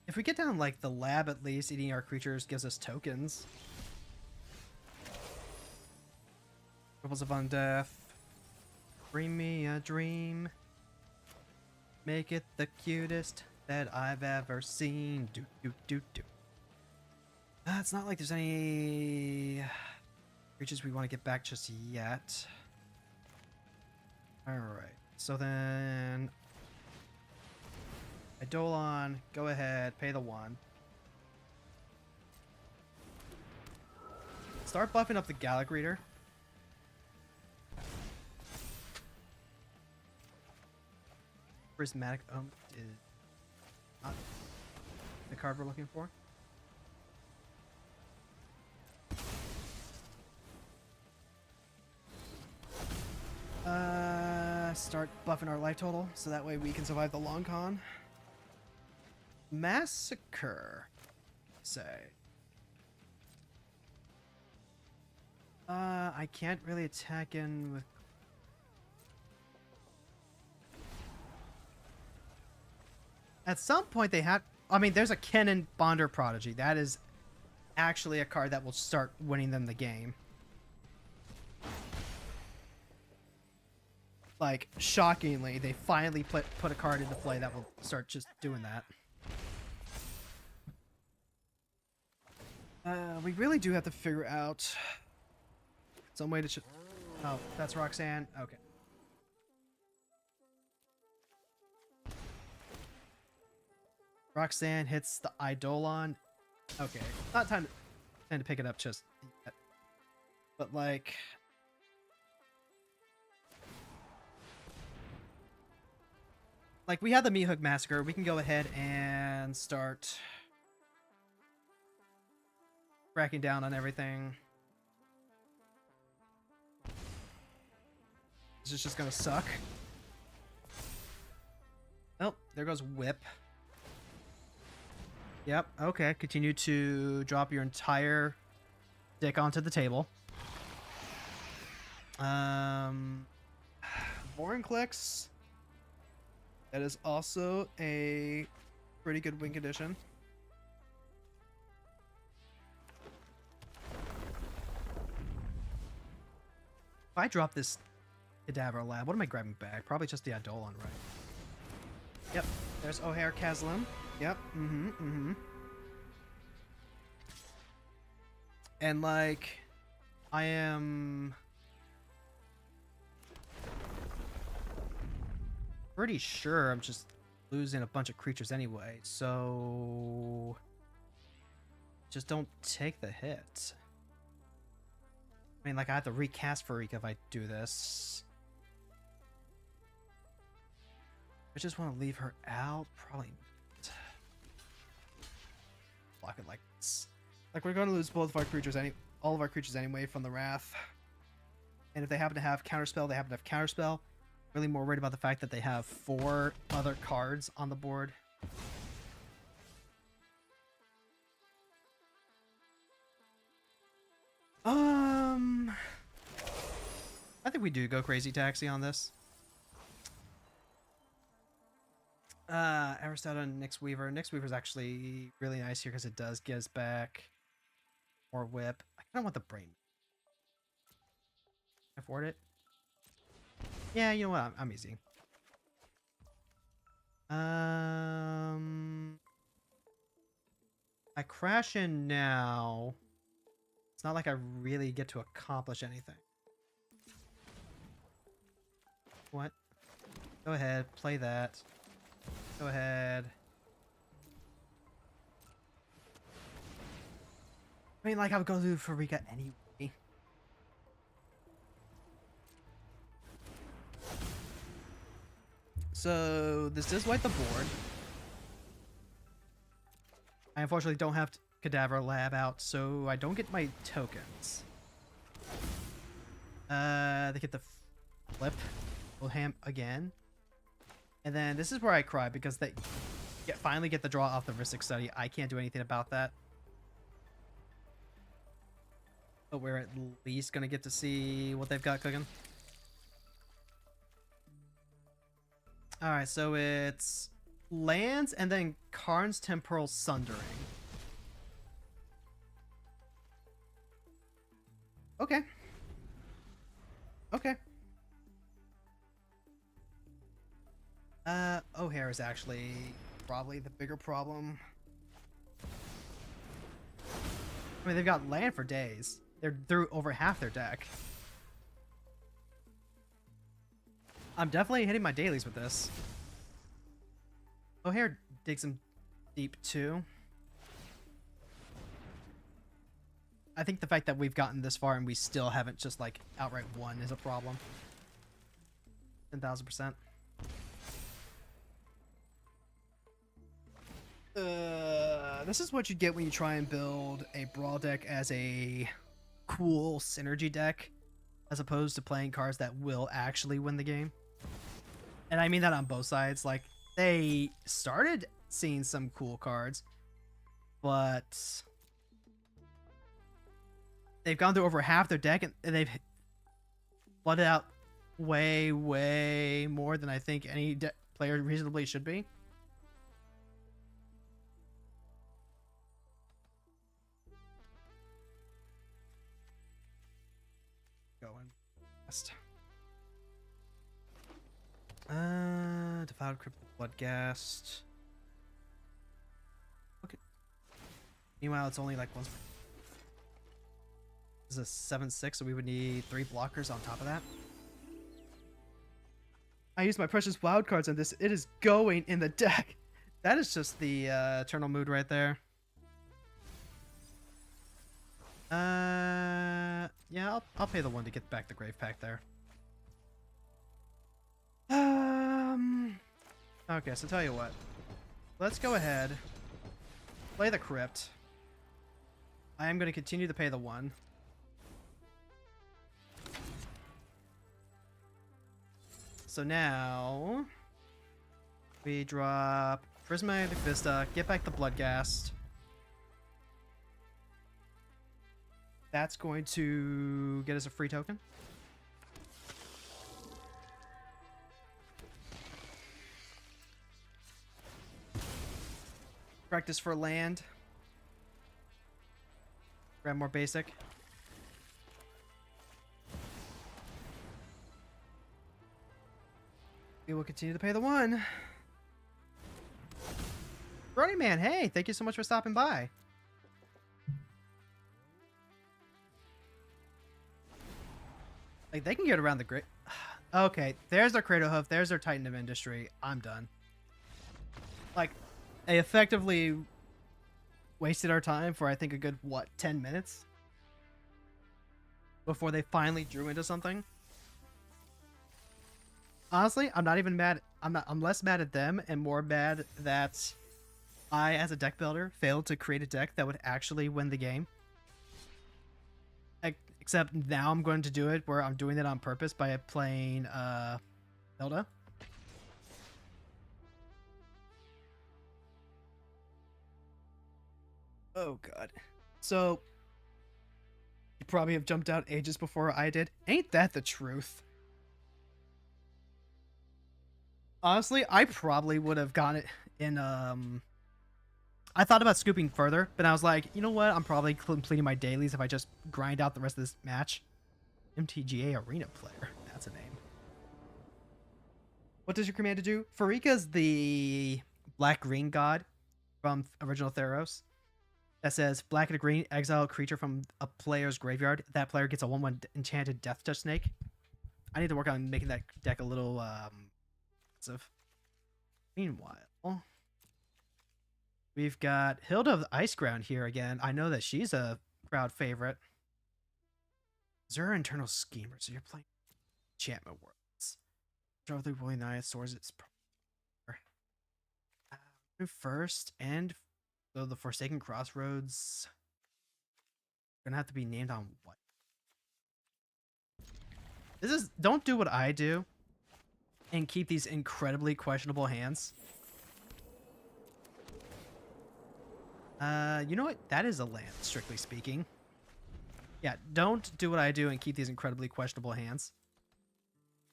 If we get down, like, the lab, at least, eating our creatures gives us tokens. Ripples of Undeath. Bring me a dream. Make it the cutest that I've ever seen. Do, do, do, do. It's not like there's any creatures we want to get back just yet. Alright. So then... Eidolon, go ahead, pay the 1. Start buffing up the Gallic Reader. Prismatic Ohm is not the card we're looking for. Start buffing our life total so that way we can survive the long con. Massacre, say. I can't really attack in with... At some point they have... I mean, there's a Kennen Bonder Prodigy. That is actually a card that will start winning them the game. Like, shockingly, they finally put a card into play that will start just doing that. We really do have to figure out some way to... Oh, that's Roxanne? Okay. Roxanne hits the Eidolon. Okay. Not time to pick it up just yet. But, like... Like, we have the Meat Hook Massacre. We can go ahead and start... cracking down on everything. This is just gonna suck. Oh, there goes Whip. Yep, okay. Continue to drop your entire dick onto the table. Vorinclex. That is also a pretty good win condition. If I drop this Cadaver Lab, what am I grabbing back? Probably just the Eidolon, right? Yep, there's O'Hare Kaslim. Yep, And, like, I am... pretty sure I'm just losing a bunch of creatures anyway, so... just don't take the hit. I mean, like, I have to recast Farika if I do this. I just want to leave her out? Probably not. Block it like this. Like, we're going to lose both of our creatures, all of our creatures anyway from the Wrath. And if they happen to have Counterspell, they happen to have Counterspell. Really more worried about the fact that they have 4 other cards on the board. I think we do go Crazy Taxi on this. Aristotle and Nyx Weaver. Nyx Weaver's actually really nice here because it does get us back more whip. I kind of want the brain. Afford it? Yeah, you know what? I'm easy. I crash in now. It's not like I really get to accomplish anything. What? Go ahead, play that. Go ahead. I mean, like, I would go through Farika anyway. So, this does wipe the board. I unfortunately don't have Cadaver Lab out, so I don't get my tokens. They get the flip. Wilhelm again. And then this is where I cry because they finally get the draw off the Ristic Study. I can't do anything about that. But we're at least going to get to see what they've got cooking. Alright, so it's lands and then Karn's Temporal Sundering. Okay. Okay. O'Hare is actually probably the bigger problem. I mean, they've got land for days. They're through over half their deck. I'm definitely hitting my dailies with this. O'Hare digs him deep too. I think the fact that we've gotten this far and we still haven't just like outright won is a problem. 10,000%. This is what you get when you try and build a Brawl deck as a cool synergy deck, as opposed to playing cards that will actually win the game. And I mean that on both sides. Like, they started seeing some cool cards, but they've gone through over half their deck and they've flooded out way, way more than I think any player reasonably should be. Going fast. Defiled Crypt, Bloodghast. Okay. Meanwhile, it's only like once. This is a 7/6, so we would need 3 blockers on top of that. I used my precious wild cards on this. It is going in the deck. That is just the eternal mood right there. Yeah, I'll pay the 1 to get back the Grave Pack there. Okay, so tell you what. Let's go ahead. Play the Crypt. I am going to continue to pay the 1. So now we drop Prismatic Vista, get back the Bloodghast. That's going to get us a free token. Practice for land. Grab more basic. We will continue to pay the 1. Brody Man, hey, thank you so much for stopping by. Like, they can get around the great. Okay, there's their Cradle Hoof, there's their Titan of Industry. I'm done. Like, they effectively wasted our time for, I think, a good, what, 10 minutes? Before they finally drew into something. Honestly, I'm not even mad. I'm less mad at them and more mad that I, as a deck builder, failed to create a deck that would actually win the game. Like, Except now I'm going to do it where I'm doing it on purpose by playing Hilda. Oh god. So you probably have jumped out ages before I did. Ain't that the truth? Honestly, I probably would have gotten it in I thought about scooping further, but I was like, you know what? I'm probably completing my dailies if I just grind out the rest of this match. MTGA Arena Player. That's a name. What does your commander do? Farika's the black-green god from original Theros. That says black and a green, exile a creature from a player's graveyard. That player gets a 1/1 enchanted Death Touch Snake. I need to work on making that deck a little aggressive. Meanwhile, we've got Hilda of the Ice Ground here again. I know that she's a crowd favorite. Zura Internal Schemer. So you're playing Enchantment Worlds. Draw the Woolly Knight, Swords. It's first, and so the Forsaken Crossroads gonna have to be named on what? This is don't do what I do and keep these incredibly questionable hands. You know what? That is a land, strictly speaking. Yeah, don't do what I do and keep these incredibly questionable hands.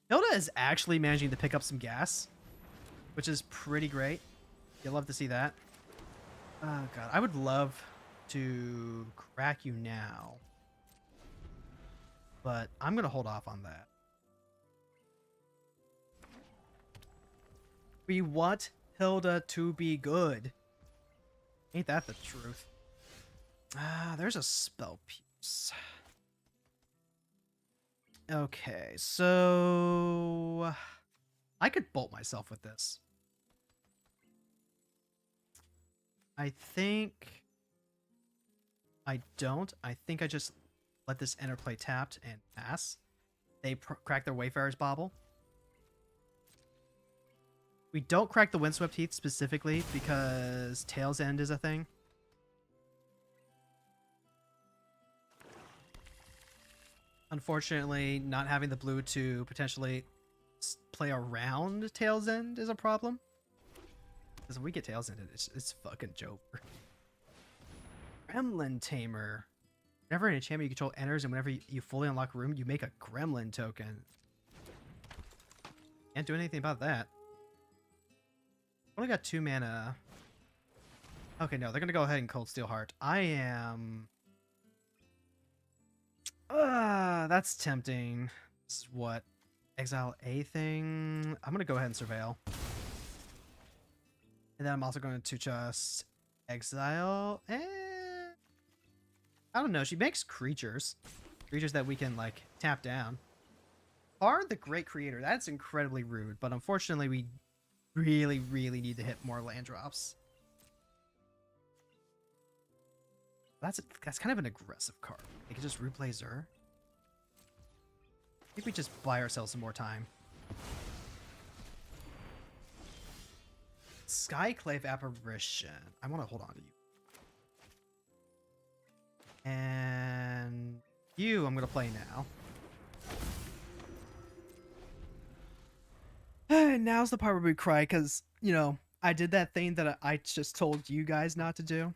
Hilda is actually managing to pick up some gas, which is pretty great. You'll love to see that. Oh god, I would love to crack you now, but I'm gonna hold off on that. We want Hilda to be good. Ain't that the truth? There's a spell piece. Okay, so I could bolt myself with this. I think I don't. I think I just let this enter play tapped and pass. They crack their Wayfarer's Bauble. We don't crack the Windswept Heath specifically because Tail's End is a thing. Unfortunately, not having the blue to potentially play around Tail's End is a problem. Because if we get Tail's End, it's fucking Joker. Gremlin Tamer. Whenever an enchantment you control enters and whenever you fully unlock a room, you make a Gremlin token. Can't do anything about that. Only got 2 mana. Okay, no, they're gonna go ahead and Cold Steel Heart. I am... that's tempting. This is what? Exile a thing? I'm gonna go ahead and Surveil. And then I'm also going to just exile. I don't know. She makes creatures. Creatures that we can, like, tap down. Are the Great Creator. That's incredibly rude. But unfortunately, we really, really need to hit more land drops. That's kind of an aggressive card. We can just replay Zur. I think we just buy ourselves some more time. Skyclave Apparition. I want to hold on to you. And you, I'm going to play now. And now's the part where we cry because, you know, I did that thing that I just told you guys not to do.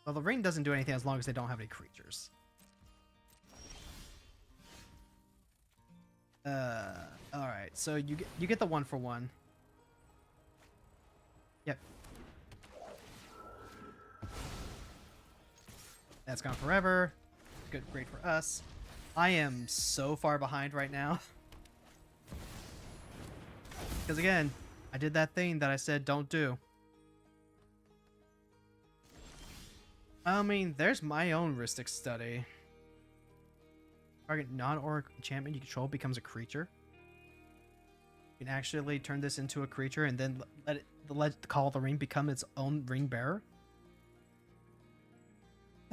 Well, the ring doesn't do anything as long as they don't have any creatures. Alright, so you get the 1-for-1. Yep. That's gone forever. Good, great for us. I am so far behind right now. Because again, I did that thing that I said don't do. I mean, there's my own Rhystic Study. Target non-auric enchantment you control becomes a creature. You can actually turn this into a creature and then let the Call of the Ring become its own ring bearer.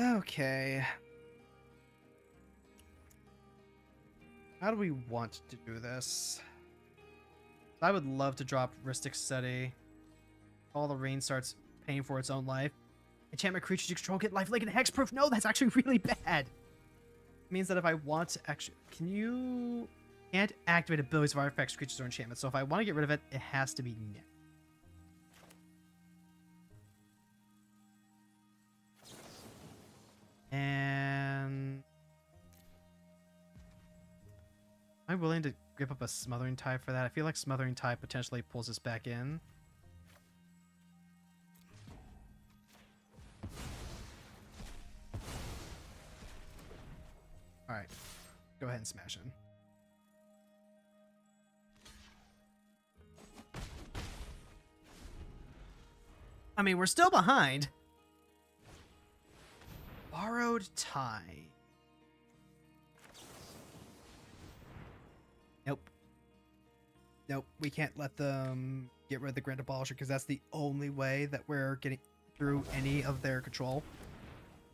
Okay. How do we want to do this? I would love to drop Ristic Study. All the rain starts paying for its own life. Enchantment creatures you control get lifelink and hexproof. No, that's actually really bad. It means that if I want to actually... Can't activate abilities of artifacts, creatures, or enchantments. So if I want to get rid of it, it has to be now. And... am I willing to grip up a Smothering Tide for that? I feel like Smothering Tide potentially pulls us back in. Alright. Go ahead and smash in. I mean, we're still behind. Borrowed Tide. Nope. Nope, we can't let them get rid of the Grand Abolisher because that's the only way that we're getting through any of their control.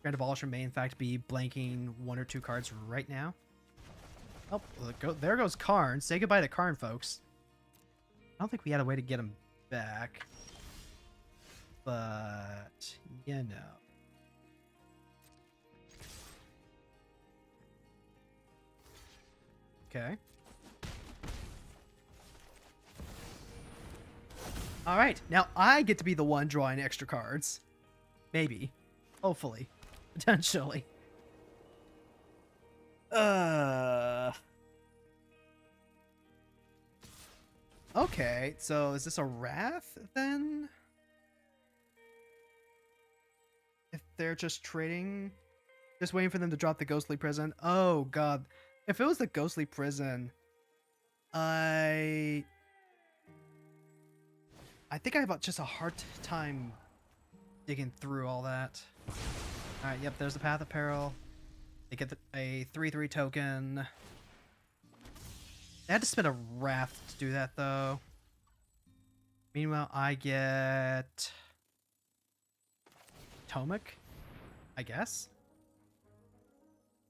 Grand Abolisher may in fact be blanking 1 or 2 cards right now. Oh, there goes Karn. Say goodbye to Karn, folks. I don't think we had a way to get him back. But, you know. Okay. Alright, now I get to be the one drawing extra cards. Maybe. Hopefully. Potentially. Okay, so is this a Wrath then? If they're just trading, just waiting for them to drop the Ghostly Prison. Oh god. If it was the Ghostly Prison, I think I have just a hard time digging through all that. Alright, yep, there's the Path of Peril. They get a 3/3 token. They had to spend a Wrath to do that, though. Meanwhile, I get... Tomic, I guess?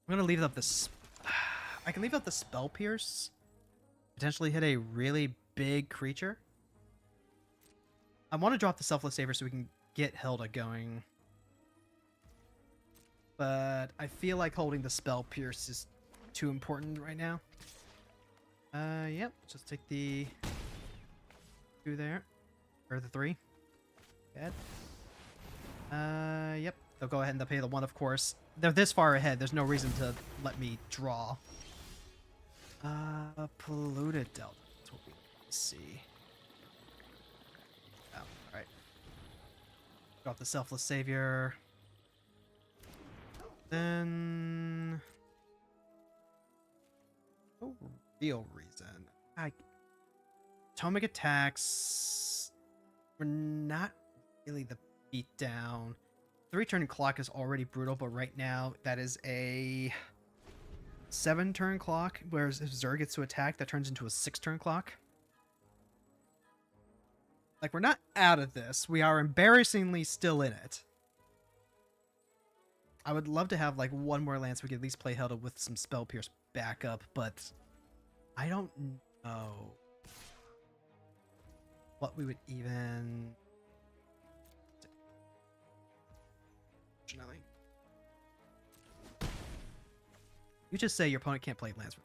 I'm gonna leave up this... I can leave up the Spell Pierce. Potentially hit a really big creature. I want to drop the Selfless Saver so we can get Hilda going. But I feel like holding the Spell Pierce is too important right now. Yep. Just take the 2 there. Or the 3. Good. Yep. They'll go ahead and they'll pay the 1, of course. They're this far ahead. There's no reason to let me draw. Polluted Delta. That's what we see. Oh, alright. Got the Selfless Savior. Then... no real reason. Tomic attacks were not really the beatdown. 3-turn clock is already brutal, but right now that is a 7-turn clock, whereas if Zerg gets to attack, that turns into a 6-turn clock. Like, we're not out of this. We are embarrassingly still in it. I would love to have, like, 1 more land so we could at least play Hilda with some Spell Pierce backup, but I don't know what we would even... Unfortunately. You just say your opponent can't play lands.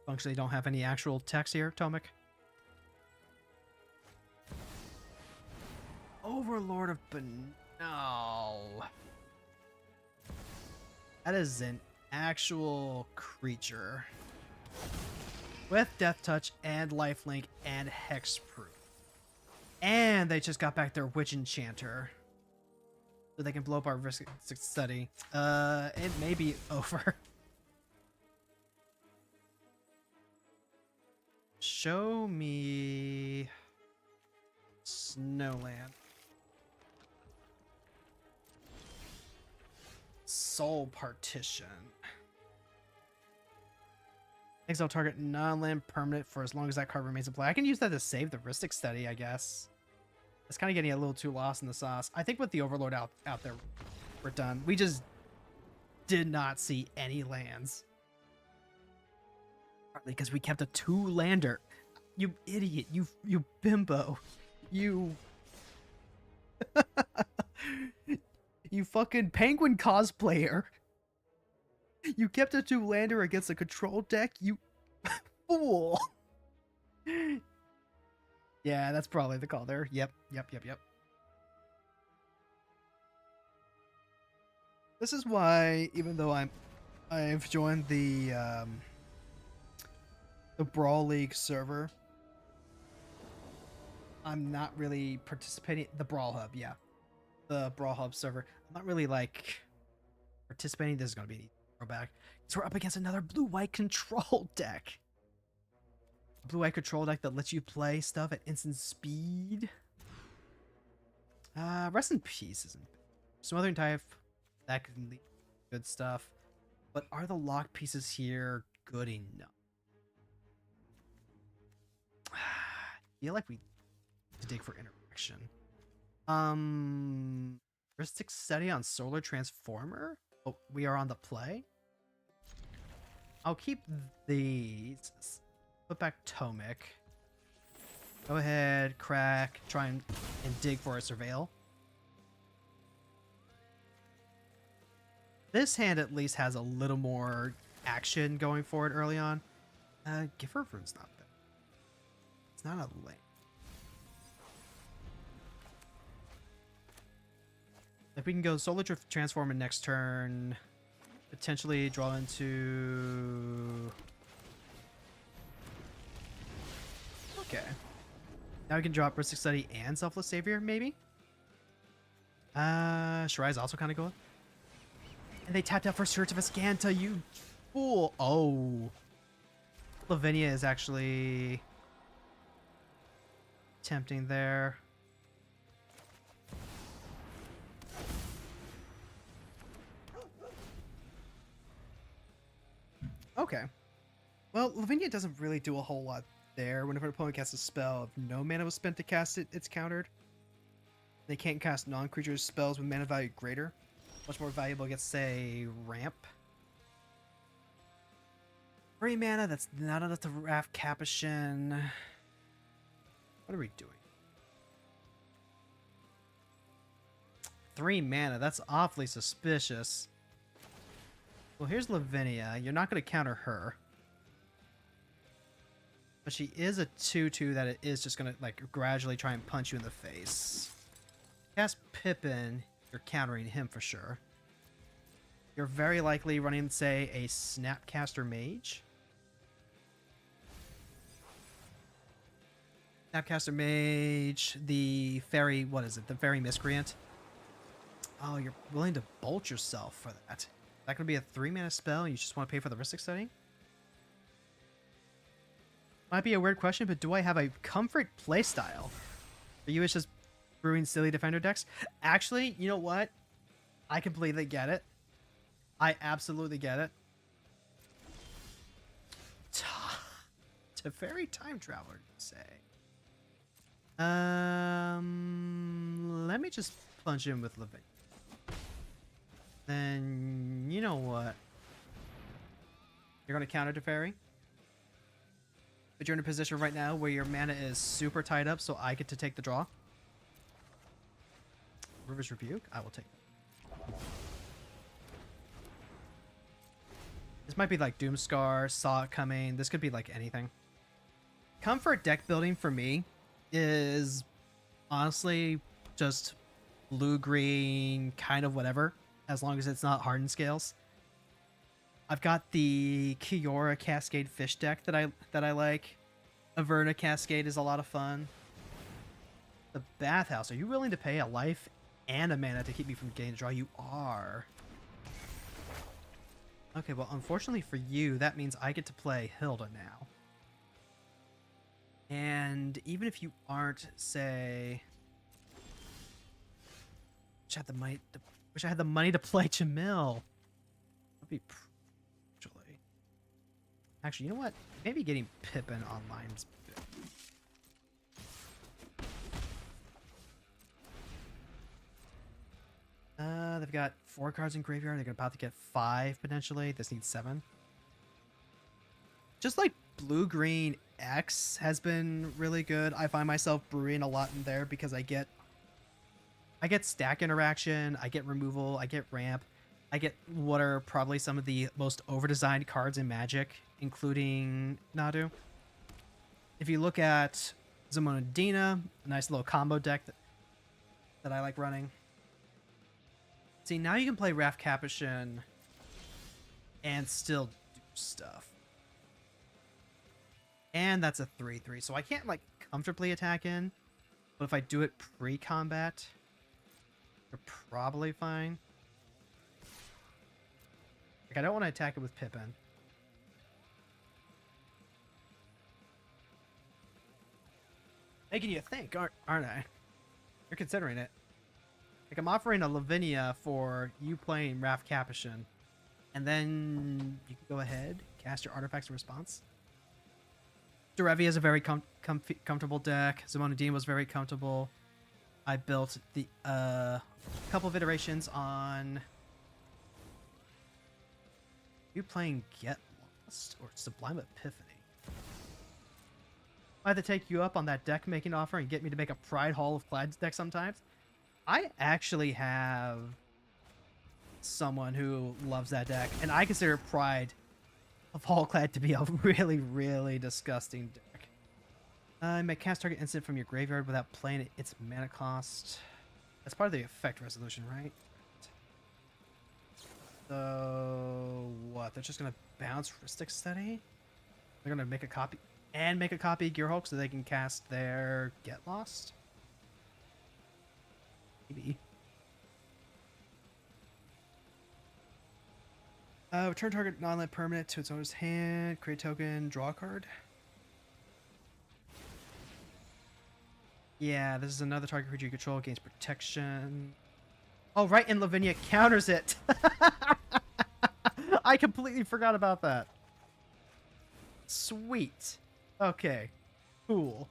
Functionally don't have any actual text here, Tomic. Overlord of No. That is an actual creature. With Death Touch and Lifelink and Hexproof. And they just got back their Witch Enchanter. So they can blow up our risk study. It may be over. Show me Snowland. Soul Partition. Exile target non-land permanent for as long as that card remains in play. I can use that to save the Ristic Study, I guess. It's kind of getting a little too lost in the sauce. I think with the Overlord out there, we're done. We just did not see any lands. Partly because we kept a 2-lander. You idiot. You bimbo. You... you fucking penguin cosplayer. You kept a 2-lander against a control deck, you fool. Yeah, that's probably the call there. Yep. This is why, even though I've joined the Brawl League server, I'm not really participating. The Brawl Hub, yeah, the Brawl Hub server. I'm not really like participating. This is gonna be an throwback. So we're up against another blue-white control deck. Blue-white control deck that lets you play stuff at instant speed. Rest in peace isn't bad. Smothering Type, that can lead good stuff. But are the lock pieces here good enough? I feel like we need to dig for interaction. Heuristic study on Solar Transformer? Oh, we are on the play? I'll keep these. Put back Tomic. Go ahead, crack, try and dig for a Surveil. This hand at least has a little more action going for it early on. Giver Rune's not bad. It's not a lane. If we can go Solar Transform in next turn, potentially draw into... Okay. Now we can drop Heuristic Study and Selfless Savior, maybe? Shirai's also kind of good. And they tapped out for Search of Ascanta, you fool! Oh. Lavinia is actually tempting there. Okay. Well, Lavinia doesn't really do a whole lot there. Whenever an opponent casts a spell, if no mana was spent to cast it, it's countered. They can't cast non-creature spells with mana value greater. Much more valuable against, say, Ramp. 3 mana, that's not enough to Wrath Capuchin. What are we doing? 3 mana, that's awfully suspicious. Well, here's Lavinia. You're not going to counter her. But she is a 2/2 that it is just going to like gradually try and punch you in the face. Cast Pippin, you're countering him for sure. You're very likely running, say, a Snapcaster Mage. Snapcaster Mage, the Fairy, what is it? The Fairy Miscreant. Oh, you're willing to bolt yourself for that. Is that going to be a 3 mana spell and you just want to pay for the Heuristic Study? Might be a weird question, but do I have a comfort playstyle? For you, it's just brewing silly defender decks. Actually, you know what? I completely get it. I absolutely get it. Teferi Time Traveler, you say? Let me just plunge in with Lavinia. Then, you know what? You're going to counter Teferi? But you're in a position right now where your mana is super tied up, so I get to take the draw. River's Rebuke? I will take that. This might be like Doomscar, Saw It Coming. This could be like anything. Comfort deck building for me is honestly just blue-green, kind of whatever, as long as it's not hardened scales. I've got the Kiora Cascade Fish deck that I like. Averna Cascade is a lot of fun. The Bathhouse. Are you willing to pay a life and a mana to keep me from getting a draw? You are. Okay, well, unfortunately for you, that means I get to play Hilda now. And even if you aren't, say... Wish I had the money to play Jamil. That'd be... Actually, you know what? Maybe getting Pippin online is good. They've got 4 cards in graveyard. They're about to get 5 potentially. This needs 7. Just like blue-green X has been really good. I find myself brewing a lot in there because I get stack interaction, I get removal, I get ramp, I get what are probably some of the most over-designed cards in Magic, including Nadu. If you look at Zamonadina, a nice little combo deck that I like running. See, now you can play Raf Capuchin and still do stuff. And that's a 3/3, so I can't like comfortably attack in, but if I do it pre-combat, you're probably fine. Like, I don't want to attack it with Pippin. Making you think, aren't I? You're considering it. Like, I'm offering a Lavinia for you playing Raf Capuchin, and then you can go ahead, cast your artifacts in response. Derevi is a very comfortable deck. Zamonadine was very comfortable. I built the couple of iterations on you playing Get Lost or Sublime Epiphany. I had to take you up on that deck making offer and get me to make a Pride Hall of Clads deck sometimes. I actually have someone who loves that deck, and I consider Pride of Hallclad to be a really, really disgusting deck. May cast target instant from your graveyard without playing its mana cost. That's part of the effect resolution, right? So what? They're just gonna bounce Rhystic Study? They're gonna make a copy and make a copy of Gearhulk so they can cast their Get Lost? Maybe. Return target non-land permanent to its owner's hand. Create token. Draw a card. Yeah, this is another target creature you control gains protection. Oh, right, and Lavinia counters it. I completely forgot about that. Sweet. Okay. Cool.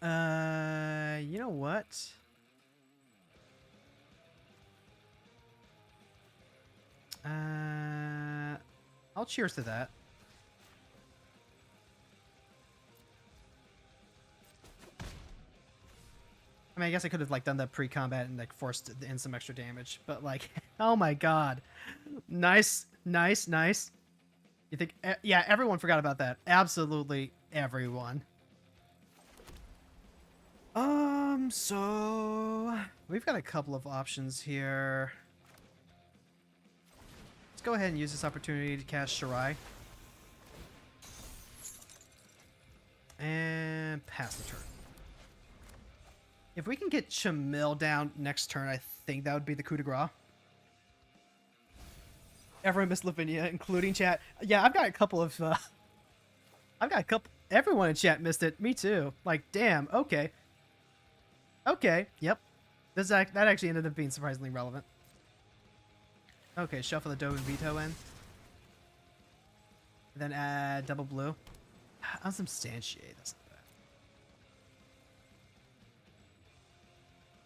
You know what? I'll cheers to that. I mean, I guess I could have like done that pre-combat and like forced in some extra damage, but like, oh my god, nice, nice, nice. You think? Yeah, everyone forgot about that. Absolutely everyone. So we've got a couple of options here. Let's go ahead and use this opportunity to cast Shirai. And pass the turn. If we can get Chamil down next turn, I think that would be the coup de grace. Everyone missed Lavinia, including chat. Yeah, I've got a couple of... Everyone in chat missed it. Me too. Like, damn. Okay. Okay. Yep. That actually ended up being surprisingly relevant. Okay, shuffle the Dove and Veto in. Then add double blue. Unsubstantiate. That's not bad.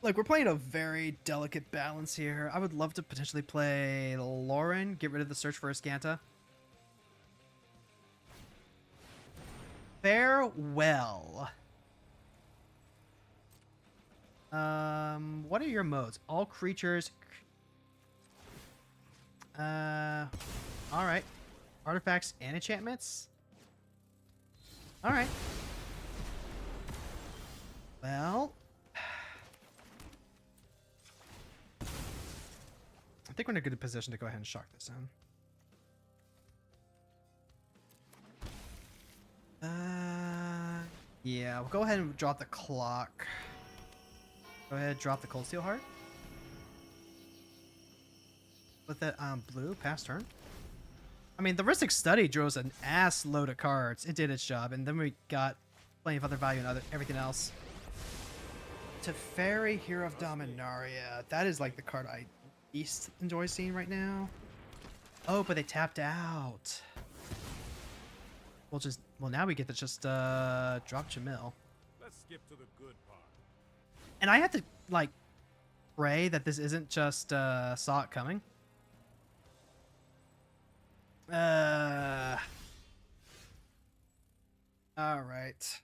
Like, we're playing a very delicate balance here. I would love to potentially play Lauren, get rid of the search for Ascanta. Farewell. What are your modes? All creatures. Alright. Artifacts and enchantments? Alright. Well... I think we're in a good position to go ahead and shock this down. Yeah, we'll go ahead and drop the clock. Go ahead, drop the Cold Steel Heart. With that blue, pass turn. I mean, the Rhystic Study draws an ass load of cards. It did its job, and then we got plenty of other value and everything else. Teferi, Hero of Dominaria. That is like the card I least enjoy seeing right now. Oh, but they tapped out. Well, now we get to just drop Jamil. Let's skip to the good part. And I have to like pray that this isn't just saw it coming. All right.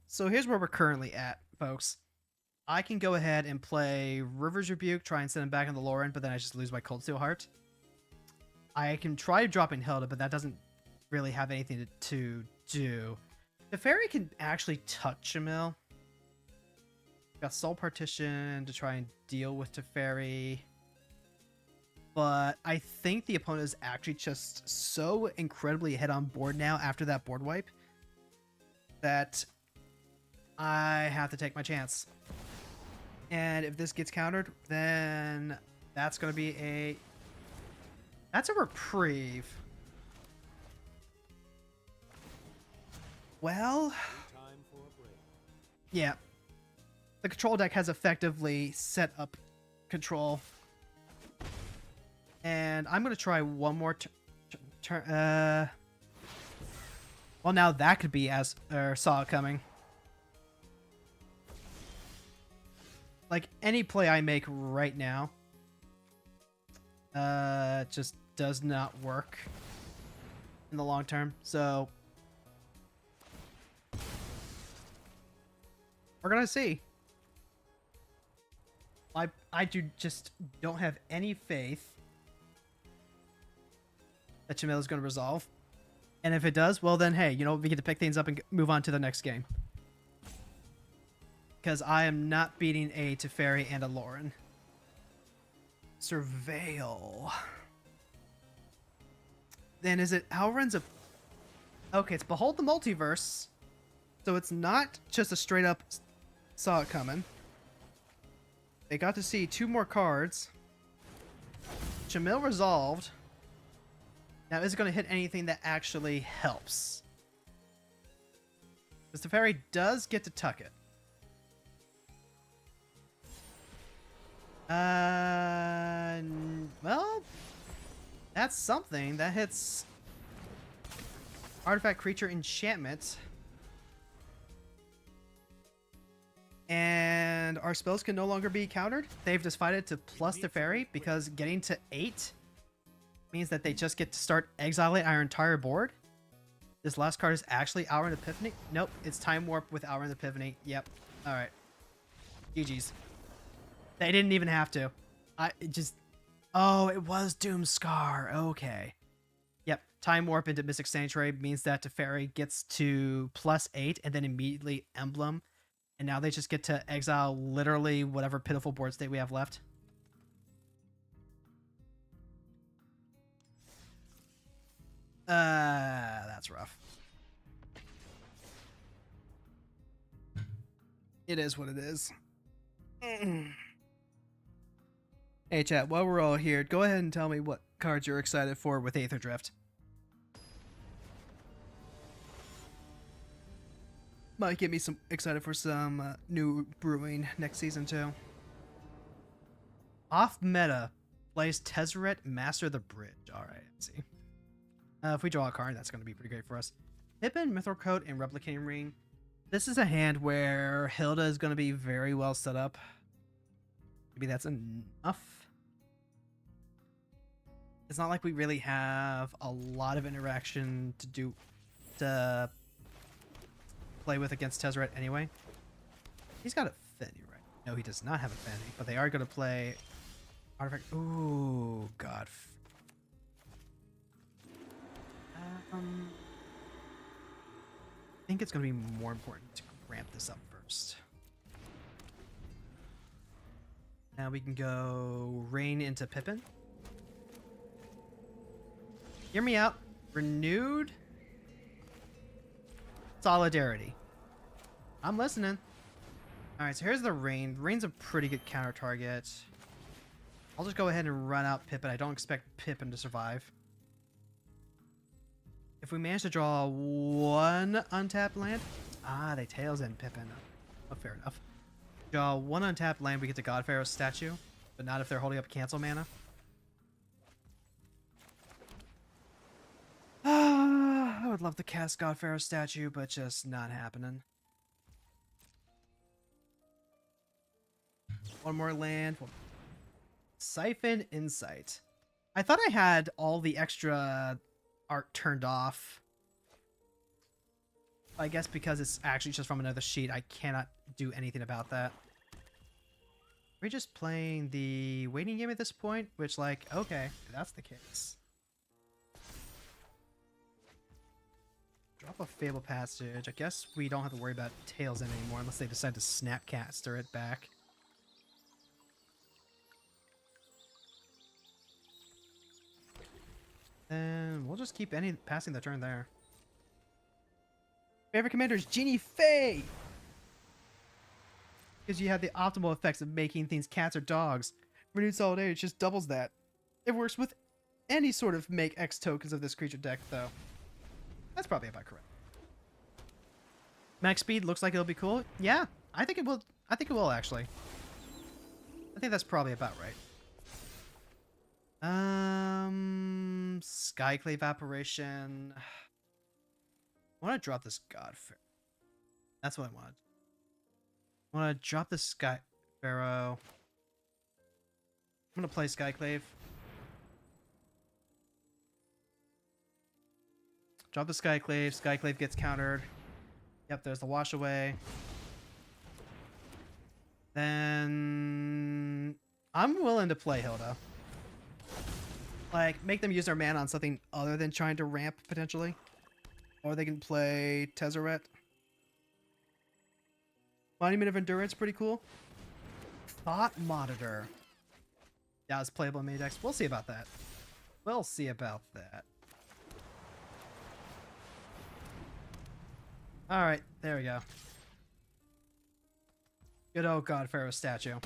So here's where we're currently at, folks. I can go ahead and play River's Rebuke, try and send him back on the Lauren, but then I just lose my Cold Steel Heart. I can try dropping Hilda, but that doesn't really have anything to do. The fairy can actually touch Jamil. Got Soul Partition to try and deal with Teferi. But I think the opponent is actually just so incredibly ahead on board now after that board wipe that I have to take my chance. And if this gets countered, then that's going to be a... That's a reprieve. Well... Time for a break. Yeah. The control deck has effectively set up control. And I'm going to try one more turn. Well, now that could be as... saw it coming. Like, any play I make right now just does not work in the long term. So we're gonna see. I just don't have any faith that Jamil is going to resolve. And if it does, well then, hey, you know, we get to pick things up and move on to the next game. Because I am not beating a Teferi and a Lauren. Surveil. Then is it Alren's? Okay, it's Behold the Multiverse. So it's not just a straight up saw it coming. They got to see 2 more cards. Jamil resolved. Now, is it going to hit anything that actually helps? Because Teferi does get to tuck it. Well, that's something. That hits Artifact Creature Enchantment. And our spells can no longer be countered. They've decided to plus Teferi because getting to 8 means that they just get to start exiling our entire board. This last card is actually Alrund Epiphany. Nope, it's Time Warp with Alrund Epiphany. Yep. Alright. GG's. They didn't even have to. Oh, it was Doomscar. Okay. Yep. Time Warp into Mystic Sanctuary means that Teferi gets to +8 and then immediately Emblem. And now they just get to exile literally whatever pitiful board state we have left. That's rough. It is what it is. Hey chat, while we're all here, go ahead and tell me what cards you're excited for with Aether Drift. Might get me some excited for some new brewing next season too. Off meta, plays Tezzeret, Master of the Bridge. Alright, let's see. If we draw a card, that's going to be pretty great for us. Pippin, Mithril Coat, and Replicating Ring. This is a hand where Hilda is going to be very well set up. Maybe that's enough. It's not like we really have a lot of interaction to play with against Tezzeret anyway. He's got a Fenny, right? No, he does not have a Fenny, but they are going to play Artifact. Ooh, God. I think it's going to be more important to ramp this up first. Now we can go Rain into Pippin. Hear me out. Renewed Solidarity. I'm listening. Alright, so here's the Rain. Rain's a pretty good counter target. I'll just go ahead and run out Pippin. I don't expect Pippin to survive. If we manage to draw 1 untapped land... Ah, they Tails in Pippin. Oh, fair enough. Draw 1 untapped land, we get to God Pharaoh's statue. But not if they're holding up cancel mana. I would love to cast God Pharaoh's statue, but just not happening. 1 more land. Siphon Insight. I thought I had all the extra art turned off. I guess because it's actually just from another sheet, I cannot do anything about that. We're just playing the waiting game at this point, which, like, okay, if that's the case. Drop a Fable Passage. I guess we don't have to worry about Tails in anymore unless they decide to Snapcaster it back. And we'll just keep passing the turn there. Favorite commander is Genie Faye! Because you have the optimal effects of making things cats or dogs. Renewed Solidarity just doubles that. It works with any sort of make X tokens of this creature deck, though. That's probably about correct. Max speed looks like it'll be cool. Yeah, I think it will. I think it will, actually. I think that's probably about right. Skyclave Apparition. I want to drop this Godfair. That's what I want. I want to drop the Sky Pharaoh. I'm going to play Skyclave. Drop the Skyclave. Skyclave gets countered. Yep, there's the wash away. Then I'm willing to play Hilda. Like, make them use their mana on something other than trying to ramp, potentially. Or they can play Tezzeret. Monument of Endurance, pretty cool. Thought Monitor. Yeah, it's playable in Madex. We'll see about that. We'll see about that. Alright, there we go. Good old God Pharaoh statue.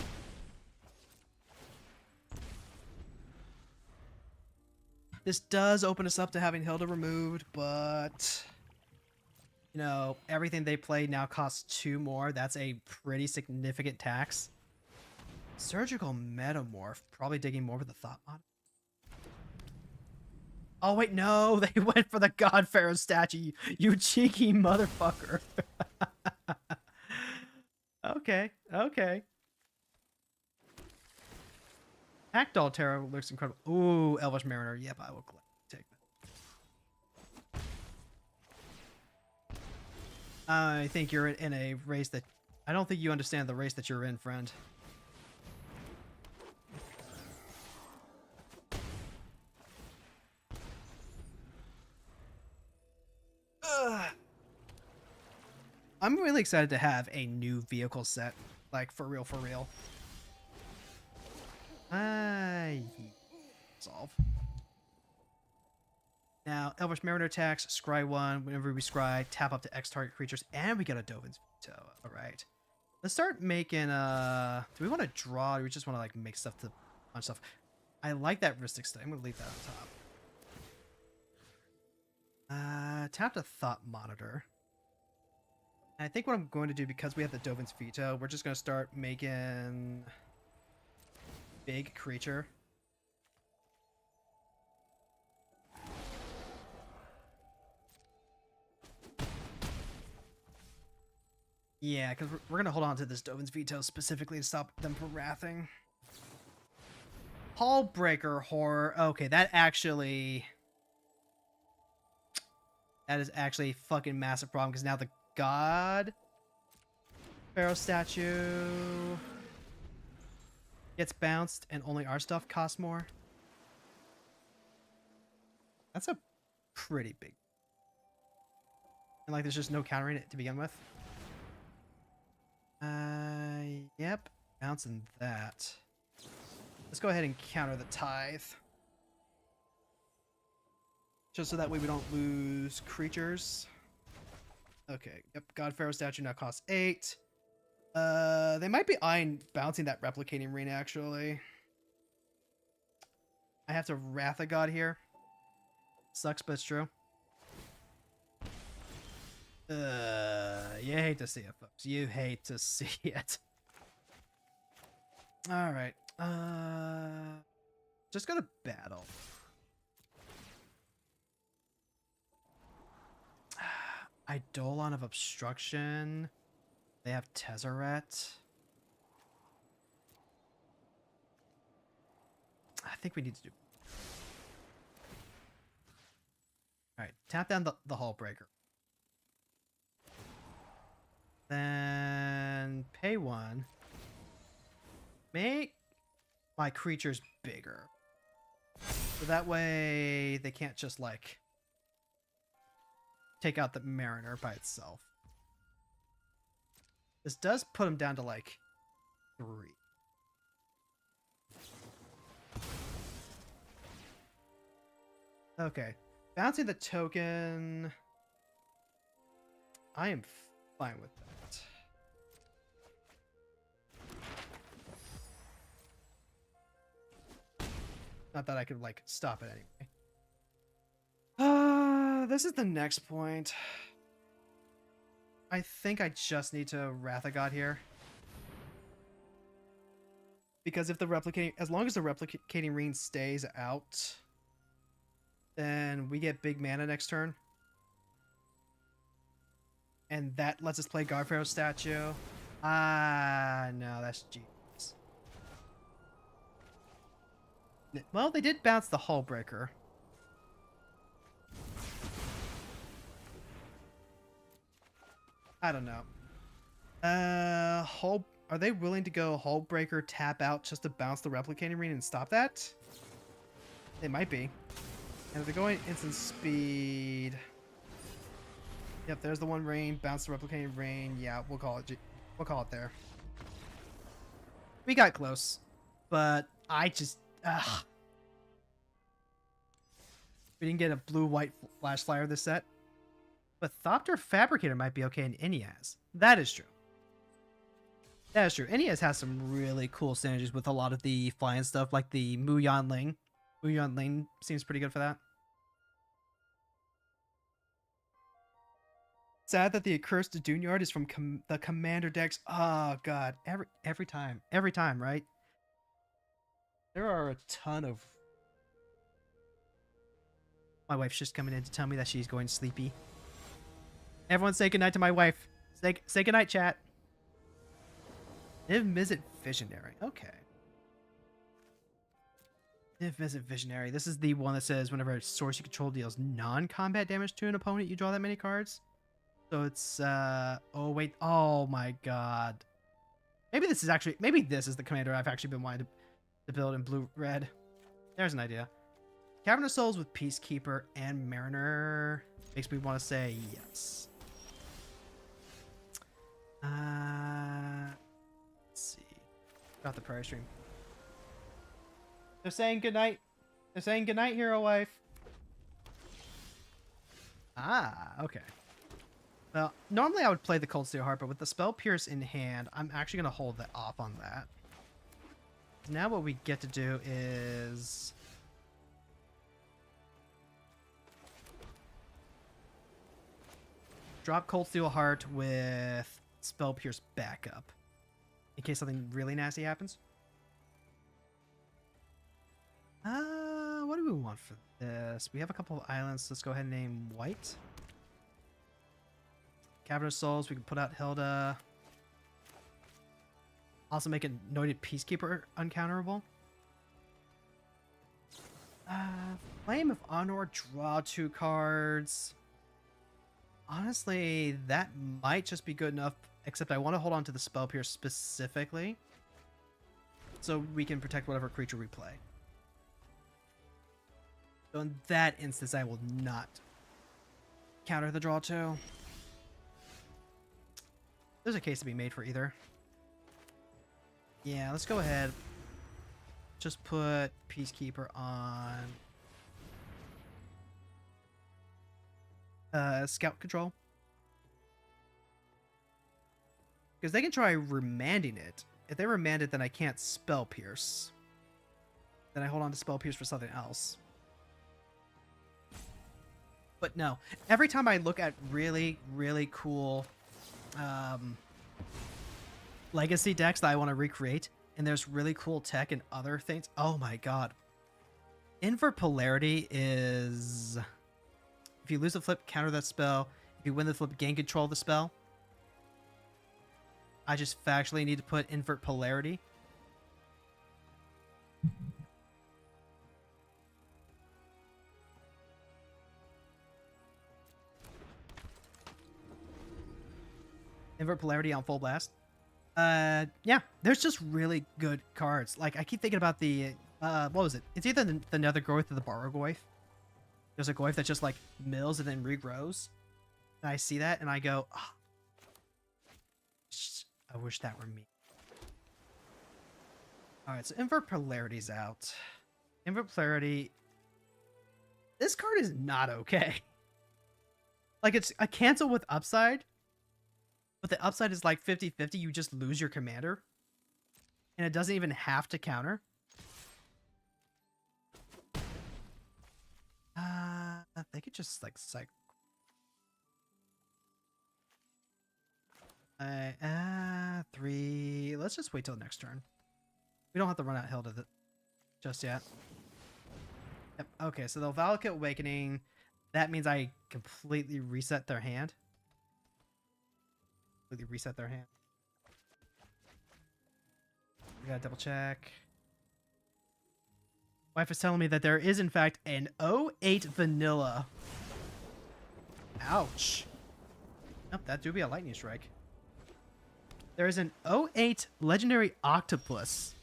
This does open us up to having Hilda removed, but... You know, everything they play now costs 2 more. That's a pretty significant tax. Surgical Metamorph. Probably digging more with the Thought Mod. Oh, wait, no. They went for the God Pharaoh statue. You cheeky motherfucker. Okay, okay. Hackdoll Terror looks incredible. Ooh, Elvish Mariner. Yep, I will take that. I think you're in a race that... I don't think you understand the race that you're in, friend. I'm really excited to have a new vehicle set. Like, for real, for real. Solve. Now, Elvish Mariner attacks, scry 1. Whenever we scry, tap up to X target creatures, and we get a Dovin's Veto. Alright. Let's start making, do we want to draw, or do we just want to, like, make stuff to punch stuff? I like that Ristic Study. I'm going to leave that on top. Tap to Thought Monitor. And I think what I'm going to do, because we have the Dovin's Veto, we're just going to start making big creature. Yeah, because we're going to hold on to this Dovin's Veto specifically to stop them from wrathing. Hallbreaker Horror. Okay, that is actually a fucking massive problem, because now the God Pharaoh statue gets bounced and only our stuff costs more. That's a pretty big... And like there's just no countering it to begin with. Yep. Bouncing that. Let's go ahead and counter the Tithe. Just so that way we don't lose creatures. Okay, yep, God Pharaoh statue now costs 8. They might be eyeing bouncing that Replicating Ring, actually. I have to Wrath a God here. Sucks, but it's true. You hate to see it, folks. You hate to see it. Alright. Just go to battle. Eidolon of Obstruction. They have Tezzeret. I think we need to do... Alright, tap down the hull breaker. Then pay 1. Make my creatures bigger. So that way they can't just like take out the Mariner by itself. This does put them down to like 3. Okay. Bouncing the token. I am fine with that. Not that I could like stop it anyway. This is the next point. I think I just need to Wrath of God here. Because if the replicating, as long as the replicating ring stays out, then we get big mana next turn. And that lets us play God Pharaoh's statue. No, that's genius. Well, they did bounce the Hull Breaker. I don't know. Are they willing to go Hull Breaker, tap out just to bounce the replicating ring and stop that? They might be. And if they're going instant speed... Yep, there's the one ring, bounce the replicating ring. Yeah, we'll call it there. We got close. But I just... Ugh. We didn't get a blue-white Flash Flyer this set. But Thopter Fabricator might be okay in Inias. That is true. That is true. Inias has some really cool synergies with a lot of the flying stuff, like the Muyan Ling. Muyan Ling seems pretty good for that. Sad that the Accursed Dunyard is from the Commander decks. Oh god, every time, right? There are a ton of... My wife's just coming in to tell me that she's going sleepy. Everyone say goodnight to my wife. Say goodnight, chat. Niv Mizzet Visionary. Okay. Niv Mizzet Visionary. This is the one that says whenever a source you control deals non-combat damage to an opponent, you draw that many cards. So it's, oh wait, oh my god. Maybe this is the commander I've actually been wanting to build in blue-red. There's an idea. Cavern of Souls with Peacekeeper and Mariner makes me want to say yes. Let's see. Got the prayer stream. They're saying goodnight. They're saying goodnight, hero wife. Okay. Well, normally I would play the Cold Steel Heart, but with the Spell Pierce in hand, I'm actually going to hold that off on that. Now what we get to do is... drop Cold Steel Heart with Spell Pierce backup. In case something really nasty happens. What do we want for this? We have a couple of islands. Let's go ahead and name White. Cavern of Souls, we can put out Hilda. Also make a Noted Peacekeeper uncounterable. Flame of Honor, draw 2 cards. Honestly, that might just be good enough, except I want to hold on to the Spell Pierce specifically, so we can protect whatever creature we play. So in that instance, I will not counter the draw 2. There's a case to be made for either. Yeah, let's go ahead. Just put Peacekeeper on Scout Control. Because they can try remanding it. If they remand it, then I can't Spell Pierce. Then I hold on to Spell Pierce for something else. But no, every time I look at really, really cool legacy decks that I want to recreate, and there's really cool tech and other things, oh my god. Invert Polarity is... If you lose the flip, counter that spell. If you win the flip, gain control of the spell. I just factually need to put Invert Polarity. Invert Polarity on full blast. Yeah, there's just really good cards. Like, I keep thinking about the, what was it? It's either the Nether Growth or the Borrow Goyf. There's a Goyf that just, like, mills and then regrows. And I see that, and I go, oh, I wish that were me. Alright, so Invert Polarity's out. Invert Polarity... This card is not okay. Like, it's a cancel with upside, but the upside is like 50-50. You just lose your commander. And it doesn't even have to counter. They could just, like, cycle. Three. Let's just wait till next turn. We don't have to run out Hilda just yet. Yep. Okay, so they'll Valakut Awakening. That means I completely reset their hand. We gotta double check. Wife is telling me that there is, in fact, an 08 vanilla. Ouch. Nope, that do be a lightning strike. There is an 08 legendary octopus.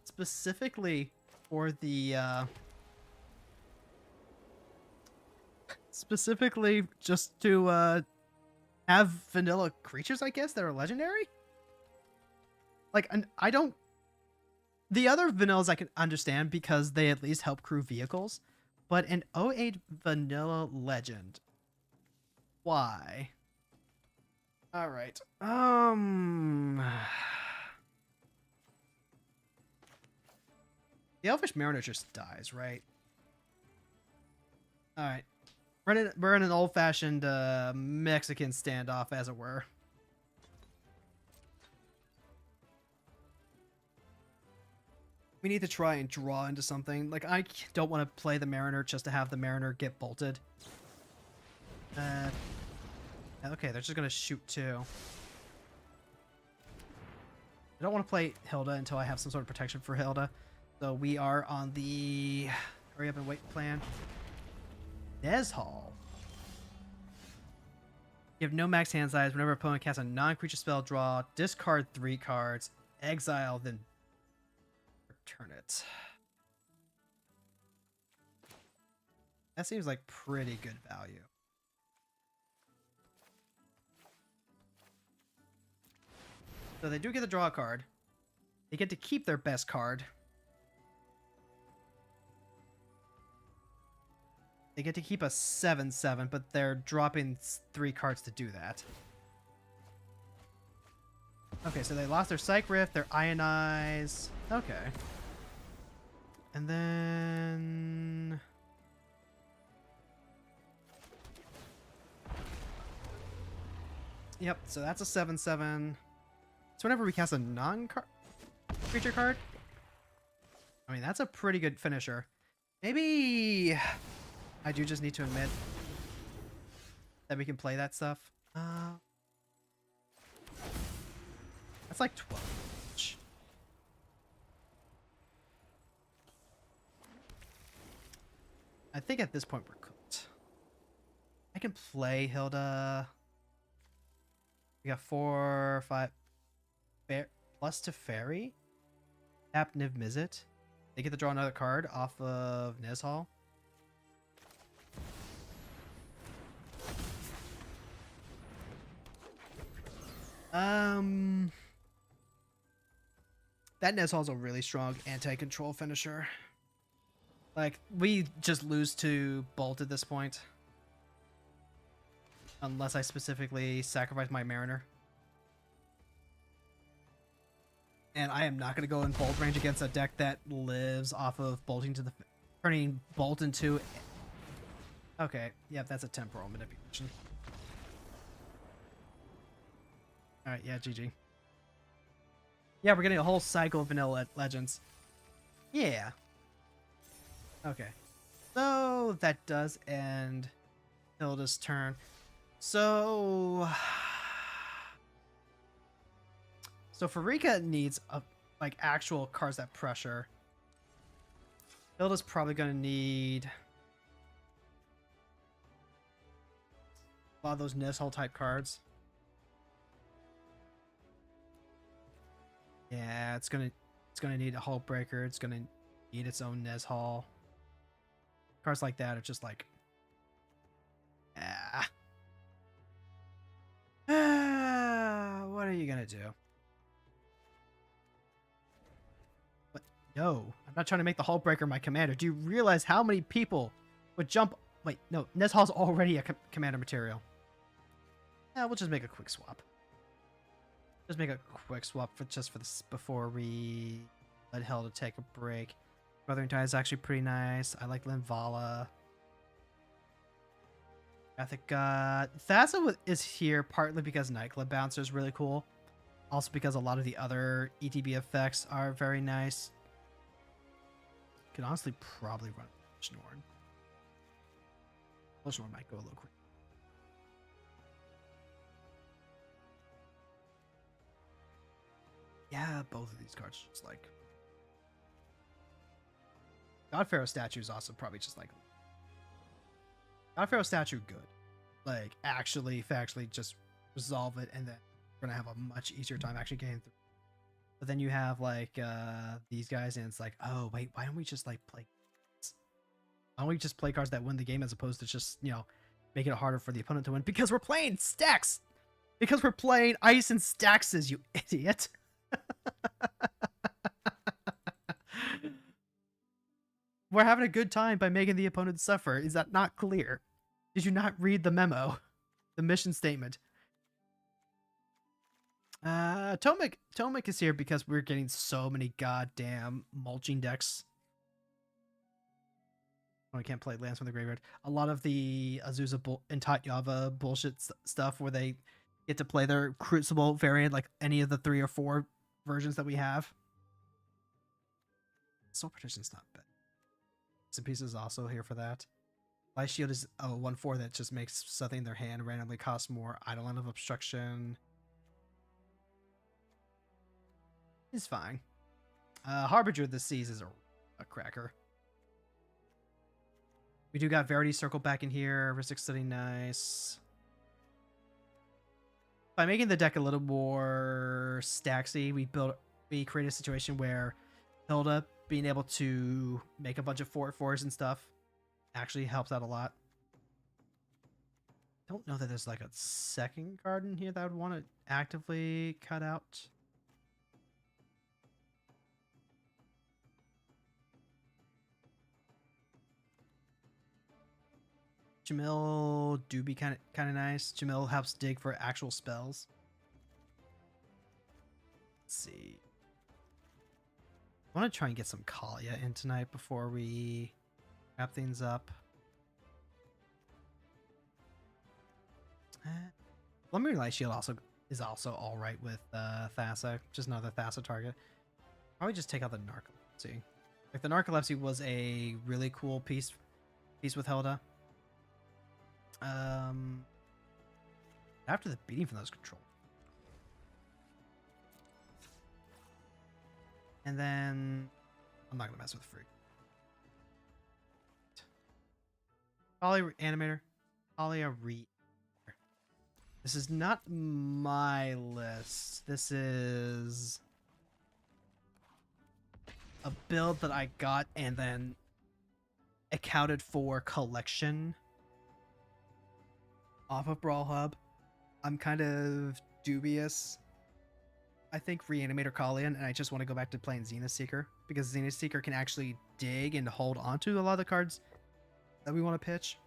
Specifically for the, specifically just to, have vanilla creatures, I guess, that are legendary? Like, I don't... The other vanillas I can understand because they at least help crew vehicles. But an 08 vanilla legend. Why? Alright. The Elvish Mariner just dies, right? Alright. We're in an old-fashioned Mexican standoff, as it were. We need to try and draw into something. Like, I don't want to play the Mariner just to have the Mariner get bolted. Okay, they're just going to shoot two. I don't want to play Hilda until I have some sort of protection for Hilda. So we are on the hurry up and wait plan. Nezhal. You have no max hand size. Whenever opponent casts a non-creature spell, draw, discard 3 cards, exile, then return it. That seems like pretty good value. So they do get to draw a card. They get to keep their best card. They get to keep a 7/7, but they're dropping 3 cards to do that. Okay, so they lost their Psych Rift, their Ionize. Okay. And then... Yep, so that's a 7/7. So whenever we cast a non-creature card, I mean, that's a pretty good finisher. Maybe I do just need to admit that we can play that stuff. That's like 12. I think at this point we're cooked. I can play Hilda. We got 4, 5. Plus to Fairy. Tap Niv Mizzet. They get to draw another card off of Nezhal. That Nezhal's a really strong anti-control finisher. Like, we just lose to Bolt at this point. Unless I specifically sacrifice my Mariner. And I am not going to go in Bolt range against a deck that lives off of bolting to the... turning Bolt into... Okay, yep, that's a temporal manipulation. Alright, yeah, GG. Yeah, we're getting a whole cycle of vanilla legends. Yeah. Okay. So, that does end Hilda's turn. So... So Farika needs like actual cards that pressure. Hilda's probably gonna need a lot of those Nezhal type cards. Yeah, it's gonna need a hull breaker. It's gonna need its own Nez Hall. Cards like that are just like, what are you gonna do? But no, I'm not trying to make the hull breaker my commander. Do you realize how many people would jump? Wait, no, Nez Hall's already a commander material. Yeah, we'll just make a quick swap. Just make a quick swap for this before we let Hell to take a break. Wuthering Tide is actually pretty nice. I like Linvala. Gothic God. Thassa is here partly because Nightclub Bouncer is really cool. Also because a lot of the other ETB effects are very nice. Could honestly probably run Schnorn. Schnorn might go a little quick. Yeah, both of these cards just like God Pharaoh statue is also probably just like God Pharaoh statue good. Like actually factually just resolve it and then we're gonna have a much easier time actually getting through. But then you have like these guys and it's like, oh wait, why don't we just like play why don't we just play cards that win the game as opposed to just, you know, making it harder for the opponent to win? Because we're playing stacks! Because we're playing ice and staxes, you idiot. We're having a good time by making the opponent suffer. Is that not clear? Did you not read the memo? The mission statement. Tomek is here because we're getting so many goddamn mulching decks. Oh, I can't play lands from the graveyard. A lot of the Azusa and Tatyava bullshit stuff where they get to play their Crucible variant like any of the 3 or 4 versions that we have. Soul Partition's not bad. Some pieces also here for that. Light Shield is a 1/4 that just makes something in their hand randomly cost more. Eidolon of Obstruction is fine. Harbinger of the Seas is a cracker. We do got Verity Circle back in here. Ristic Study, nice. By making the deck a little more stacksy, we create a situation where Hilda being able to make a bunch of 4/4s and stuff actually helps out a lot. Don't know that there's like a second card in here that I would want to actively cut out. Jamil do be kind of nice. Jamil helps dig for actual spells. Let's see. I want to try and get some Kalia in tonight before we wrap things up. Lumbering Light Shield is also all right with Thassa. Just another Thassa target. Probably just take out the Narcolepsy. Like the Narcolepsy was a really cool piece with Hilda. After the beating from those control. And then I'm not gonna mess with Freak. Ollie Animator. Alia Re. This is not my list. This is a build that I got and then accounted for collection off of Brawl Hub. I'm kind of dubious. I think Reanimator Kalian, and I just want to go back to playing Zenith Seeker because Zenith Seeker can actually dig and hold onto a lot of the cards that we want to pitch.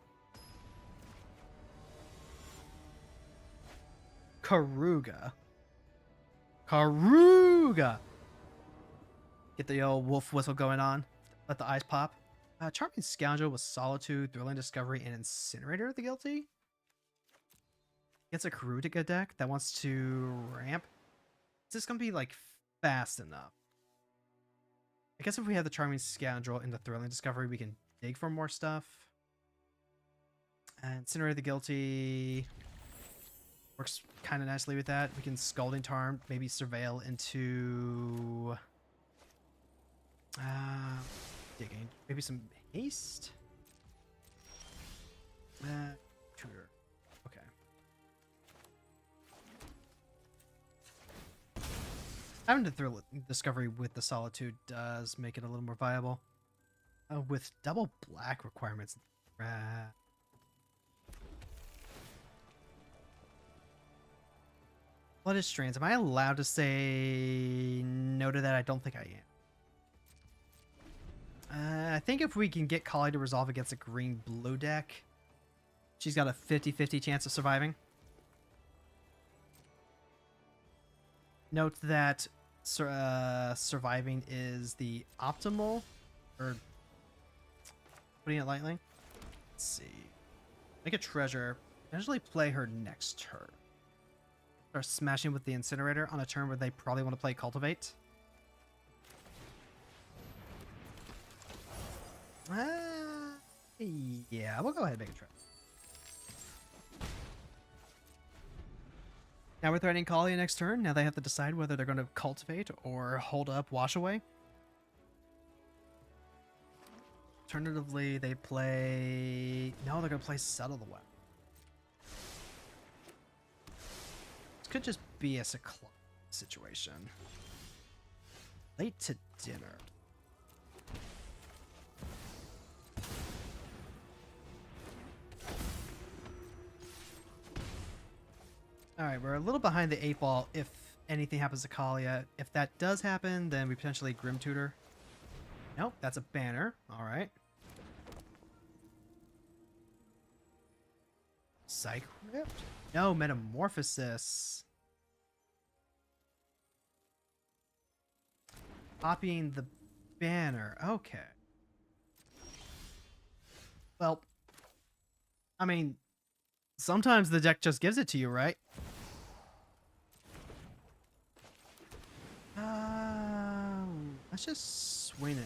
Karuga. Get the old wolf whistle going on. Let the eyes pop. Charming Scoundrel with Solitude, Thrilling Discovery, and Incinerator of the Guilty. Gets a Karuga deck that wants to ramp. Is this going to be, like, fast enough? I guess if we have the Charming Scoundrel and the Thrilling Discovery, we can dig for more stuff. And Incinerate of the Guilty works kind of nicely with that. We can Scalding Tarn, maybe Surveil into... digging. Maybe some Haste? Tutor. Okay. Having the thrill discovery with the Solitude does make it a little more viable. With double black requirements. Blooded Strands. Am I allowed to say no to that? I don't think I am. I think if we can get Kali to resolve against a green-blue deck, she's got a 50-50 chance of surviving. Note that surviving is the optimal, or putting it lightly. Let's see. Make a treasure. Potentially play her next turn. Start smashing with the incinerator on a turn where they probably want to play cultivate. Yeah, we'll go ahead and make a treasure. Now we're threatening Kali next turn. Now they have to decide whether they're going to cultivate or hold up wash away. Alternatively, they play... No, they're going to play Settle the Web. This could just be a situation. Late to dinner. Alright, we're a little behind the 8 ball if anything happens to Kalia. If that does happen, then we potentially Grim Tutor. Nope, that's a banner. Alright. Psych Rift? No, Metamorphosis. Copying the banner. Okay. Well, I mean, sometimes the deck just gives it to you, right? Let's just swing it.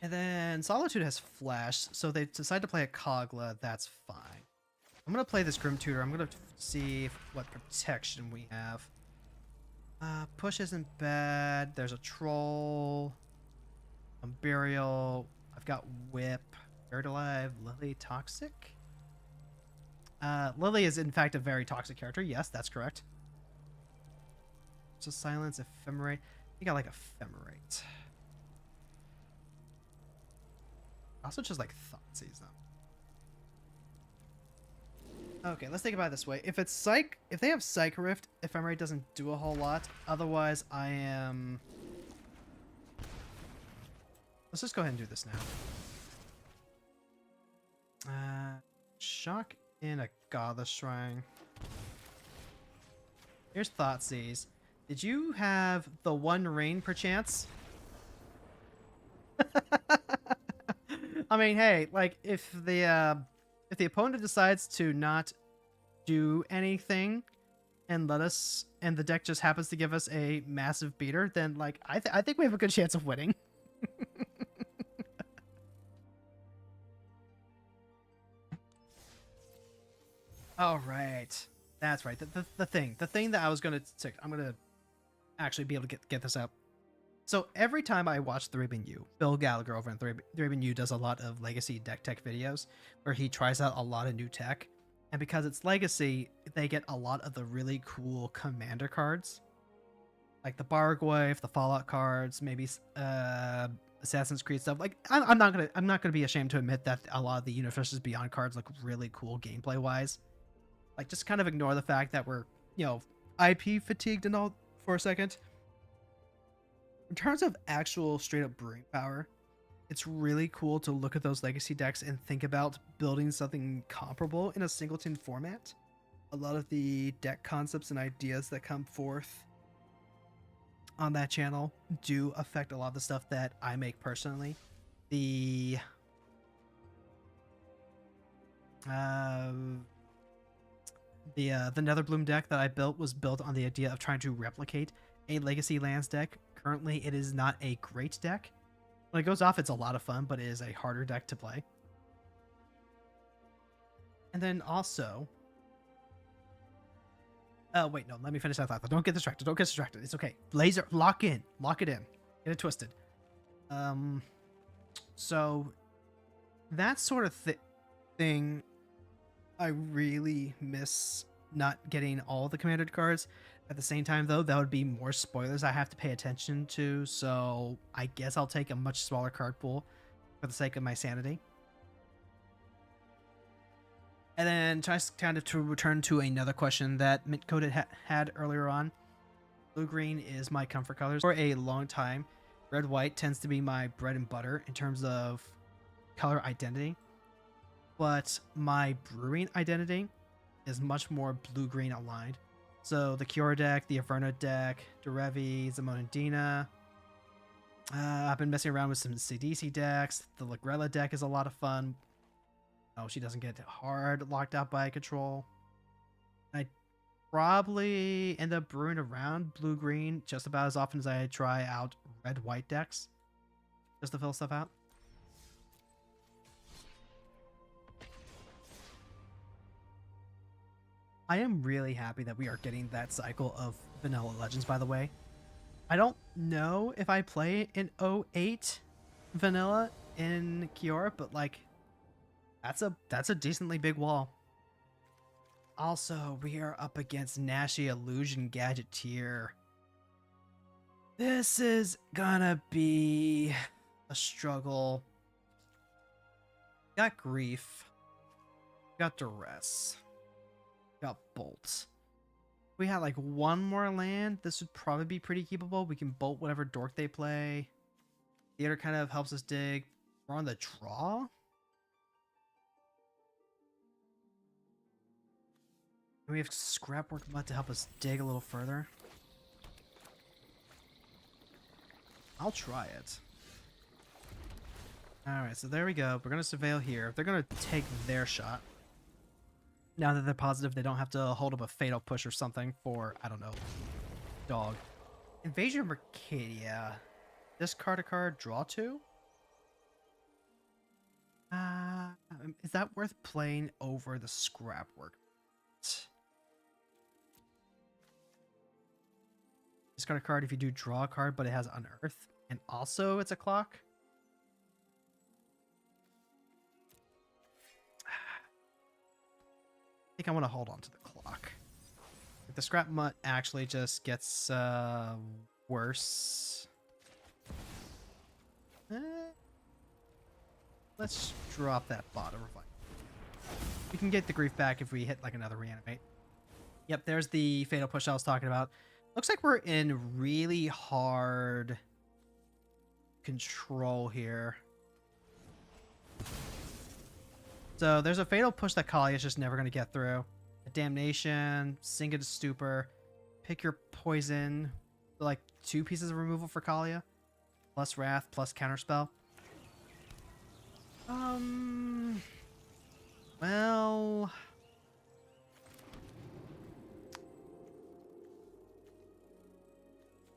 And then Solitude has Flash, so they decide to play a Kogla. That's fine. I'm going to play this Grim Tutor. I'm going to see what protection we have. Push isn't bad. There's a Troll. Burial. I've got Whip. Buried Alive. Lily Toxic? Lily is in fact a very toxic character. Yes, that's correct. So Silence, Ephemerate. I think I like Ephemerate. Also just like Thoughtseize though. Okay, let's think about it this way. If it's Psych, if they have Psych Rift, Ephemerate doesn't do a whole lot. Otherwise, I am... Let's just go ahead and do this now. Shock in a Godless Shrine. Here's Thoughtseize. Did you have the One Rain perchance? I mean, hey, like if the opponent decides to not do anything and let us, and the deck just happens to give us a massive beater, then like I think we have a good chance of winning. All right, that's right. The thing that I was gonna take, I'm gonna actually be able to get this up. So every time I watch 3BNU, Bill Gallagher over in 3BNU does a lot of legacy deck tech videos where he tries out a lot of new tech. And because it's legacy, they get a lot of the really cool commander cards. Like the Bargwave, the Fallout cards, maybe Assassin's Creed stuff. Like I'm not gonna be ashamed to admit that a lot of the Universes Beyond cards look really cool gameplay wise. Like just kind of ignore the fact that we're, you know, IP fatigued and all for a second. In terms of actual straight up brewing power, it's really cool to look at those legacy decks and think about building something comparable in a singleton format. A lot of the deck concepts and ideas that come forth on that channel do affect a lot of the stuff that I make personally. The Netherbloom deck that I built was built on the idea of trying to replicate a Legacy Lands deck. Currently, it is not a great deck. When it goes off, it's a lot of fun, but it is a harder deck to play. And then also... Oh, wait, no, let me finish that thought. Don't get distracted. Don't get distracted. It's okay. Laser, lock in. Lock it in. Get it twisted. So, that sort of thing... thing I really miss not getting all the commander cards. At the same time, though, that would be more spoilers I have to pay attention to, so I guess I'll take a much smaller card pool for the sake of my sanity. And then just kind of to return to another question that Mint Code had earlier on. Blue-green is my comfort colors. For a long time, red-white tends to be my bread and butter in terms of color identity. But my brewing identity is much more blue-green aligned. So the Cure deck, the Averno deck, Derevi, Zamonadina. I've been messing around with some CDC decks. The Lagrella deck is a lot of fun. Oh, she doesn't get hard locked out by control. I probably end up brewing around blue-green just about as often as I try out red-white decks. Just to fill stuff out. I am really happy that we are getting that cycle of Vanilla Legends, by the way. I don't know if I play in 08 Vanilla in Kiora, but like that's a decently big wall. Also, we are up against Nashi Illusion Gadgeteer. This is gonna be a struggle. Got Grief. Got Duress. Got Bolt. We had like one more land. This would probably be pretty keepable. We can bolt whatever dork they play. Theater kind of helps us dig. We're on the draw. And we have Scrapwork Mud to help us dig a little further. I'll try it. Alright, so there we go. We're going to surveil here. They're going to take their shot. Now that they're positive, they don't have to hold up a fatal push or something for, I don't know, dog. Invasion of Mercadia. Discard a card, draw two? Is that worth playing over the Scrapwork? Discard a card if you do draw a card, but it has Unearth. And also it's a clock? I think I want to hold on to the clock. If the Scrap Mutt actually just gets worse. Let's drop that bot over. We can get the Grief back if we hit like another reanimate. Yep, there's the fatal push I was talking about. Looks like we're in really hard control here. So there's a fatal push that Kali is just never going to get through. A Damnation, Sink into Stupor, pick your poison. Like 2 pieces of removal for Kalia. Plus Wrath, plus Counterspell. Well...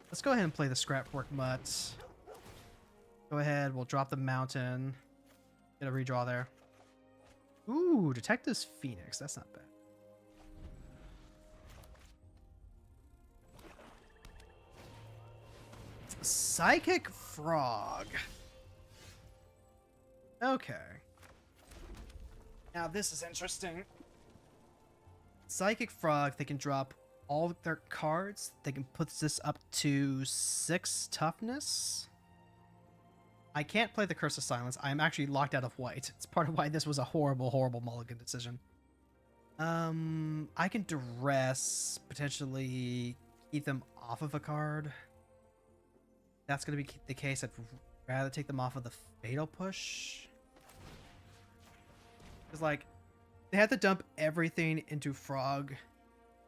let's go ahead and play the Scrapwork Mutt. Go ahead, we'll drop the Mountain. Get a redraw there. Ooh, Detective's Phoenix. That's not bad. Psychic Frog. Okay. Now this is interesting. Psychic Frog, they can drop all of their cards. They can put this up to 6 toughness. I can't play the Curse of Silence. I'm actually locked out of white. It's part of why this was a horrible, horrible mulligan decision. I can duress, potentially keep them off of a card. That's going to be the case. I'd rather take them off of the Fatal Push. Because, like, they have to dump everything into Frog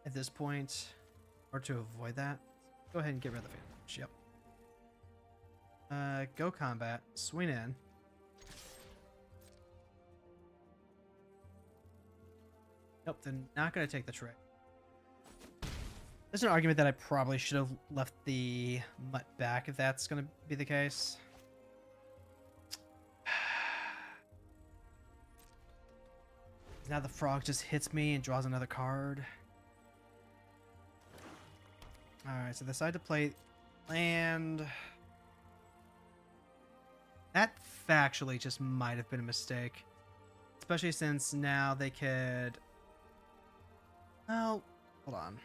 at this point, or to avoid that. Go ahead and get rid of the Fatal Push. Yep. Go combat. Swing in. Nope, they're not going to take the trick. There's an argument that I probably should have left the Mutt back if that's going to be the case. Now the Frog just hits me and draws another card. Alright, so they decide to play land. That factually just might have been a mistake. Especially since now they could... Oh, hold on.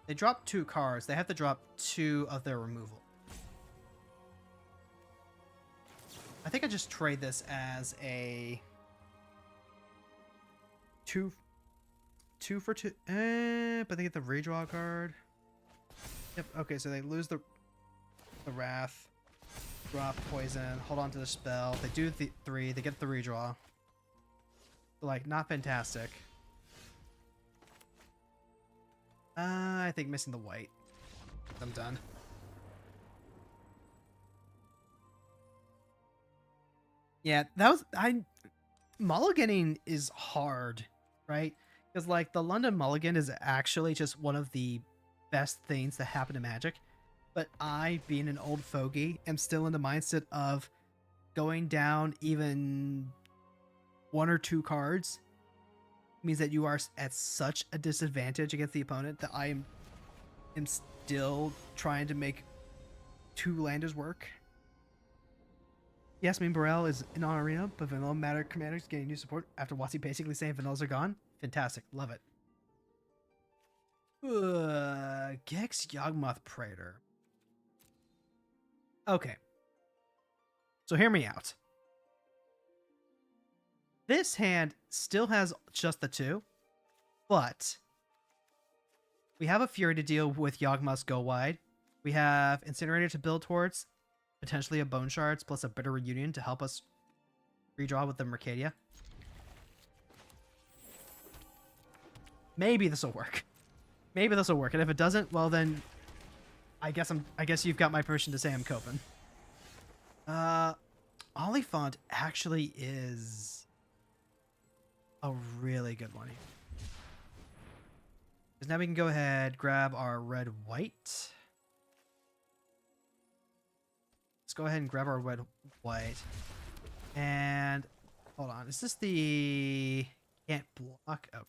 They dropped 2 cards. They have to drop 2 of their removal. I think I just trade this as a 2 for 2. But they get the redraw card. Yep. Okay, so they lose the wrath, drop poison, hold on to the spell. They do the 3. They get the redraw. Like, not fantastic. I think missing the white. I'm done. Yeah, that was... mulliganing is hard, right? Because, like, the London Mulligan is actually just one of the best things that happen to Magic. But I, being an old fogey, am still in the mindset of going down even 1 or 2 cards means that you are at such a disadvantage against the opponent that I am still trying to make 2 landers work. Yes, Brawl is in on Arena, but Vanilla Matter Commander's getting new support after Watsy basically saying Vanillas are gone. Fantastic. Love it. Gex Yawgmoth Praetor. Okay. So hear me out. This hand still has just the 2, but we have a Fury to deal with Yawgmoth's Go Wide. We have Incinerator to build towards, potentially a Bone Shards plus a Bitter Reunion to help us redraw with the Mercadia. Maybe this will work. Maybe this will work, and if it doesn't, well then, I guess you've got my permission to say I'm coping. Oliphant actually is a really good one. Because now we can go ahead, grab our red-white. Let's go ahead and grab our red-white. And, hold on, is this the... Can't block? Okay.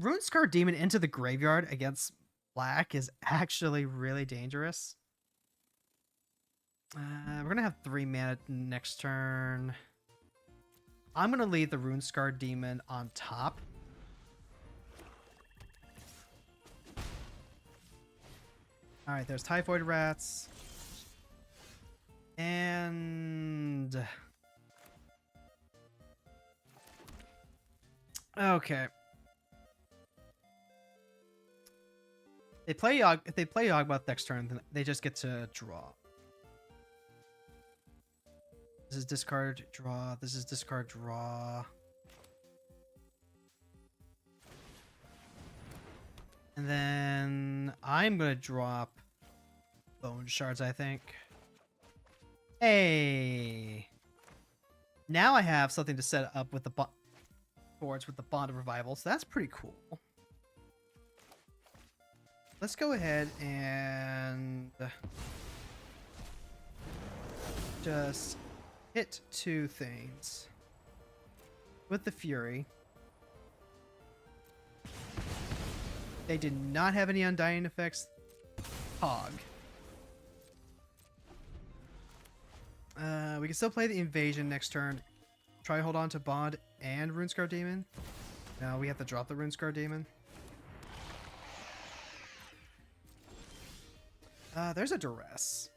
Runescar Demon into the graveyard against black is actually really dangerous. We're going to have 3 mana next turn. I'm going to leave the Runescar Demon on top. Alright, there's Typhoid Rats. And... Okay. If they play Yawgmoth next turn, then they just get to draw. This is discard, draw. This is discard, draw. And then I'm going to drop Bone Shards, I think. Hey! Now I have something to set up with the boards with the Bond of Revival, so that's pretty cool. Let's go ahead and just hit 2 things with the Fury. They did not have any Undying effects. Hog. We can still play the Invasion next turn. Try hold on to Bond and Runescar Demon. No, we have to drop the Runescar Demon. There's a Duress.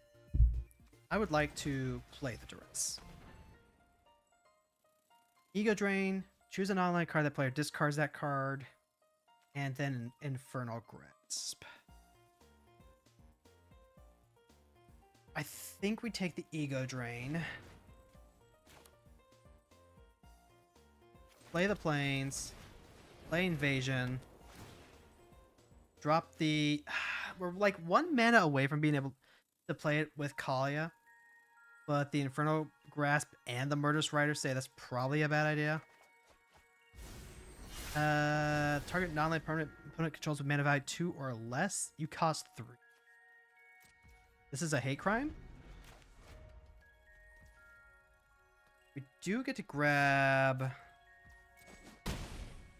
I would like to play the Duress. Ego Drain. Choose an online card. That player discards that card. And then Infernal Grasp. I think we take the Ego Drain. Play the Plains. Play Invasion. Drop the... We're like 1 mana away from being able to play it with Kalia. But the Infernal Grasp and the Murderous Rider say that's probably a bad idea. Target non-land permanent opponent controls with mana value 2 or less. You cost 3. This is a hate crime. We do get to grab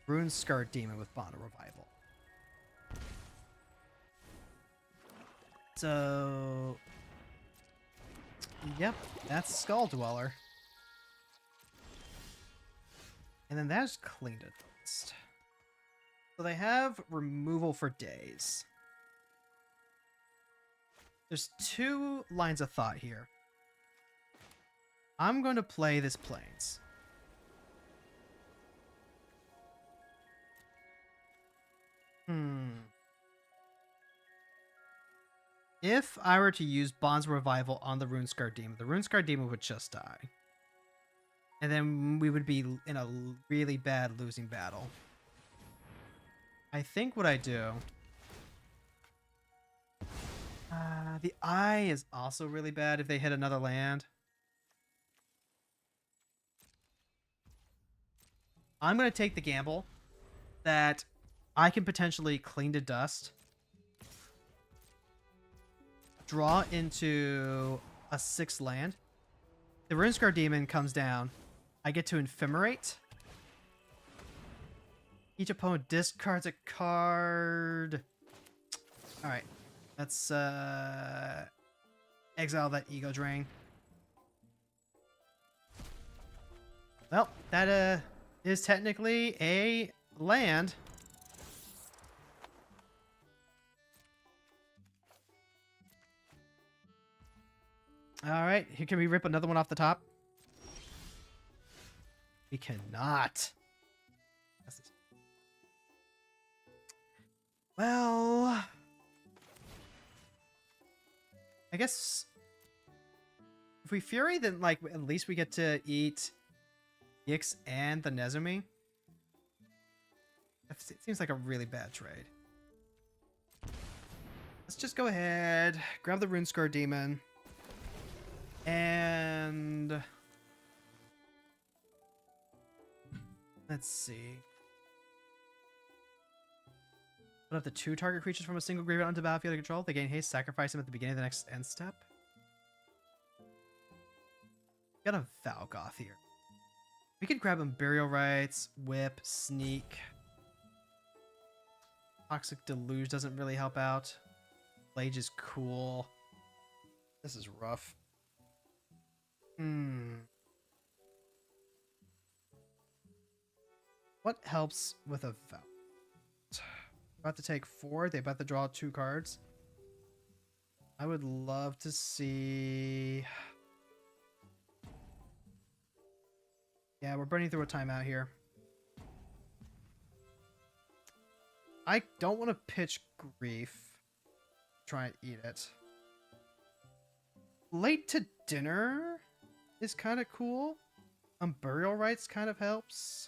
Runescar Demon with Bond of Revival. So, yep, that's Skull Dweller. And then that's cleaned it. So they have removal for days. There's two lines of thought here. I'm going to play this Plains. If I were to use Bond's Revival on the Runescar Demon, the Runescar Demon would just die. And then we would be in a really bad losing battle. I think what I do... the Eye is also really bad if they hit another land. I'm going to take the gamble that I can potentially clean to dust, draw into a 6th land. The Runescar Demon comes down. I get to Ephemerate. Each opponent discards a card. Alright. Let's exile that Ego Drain. Well, that is technically a land. Alright, here, can we rip another one off the top? We cannot. Well, I guess if we Fury, then like at least we get to eat Yix and the Nezumi. It seems like a really bad trade. Let's just go ahead, grab the Runescar Demon, and let's see. Put up the 2 target creatures from a single graveyard onto battlefield control. They gain haste, sacrifice them at the beginning of the next end step. Got a Valgoth here. We could grab him Burial Rites, Whip, Sneak. Toxic Deluge doesn't really help out. Blage is cool. This is rough. What helps with a Valgoth? About to take 4. They about to draw 2 cards. I would love to see... Yeah, we're burning through a timeout here. I don't want to pitch Grief. Try and eat it. Late to Dinner is kind of cool. Burial Rites kind of helps.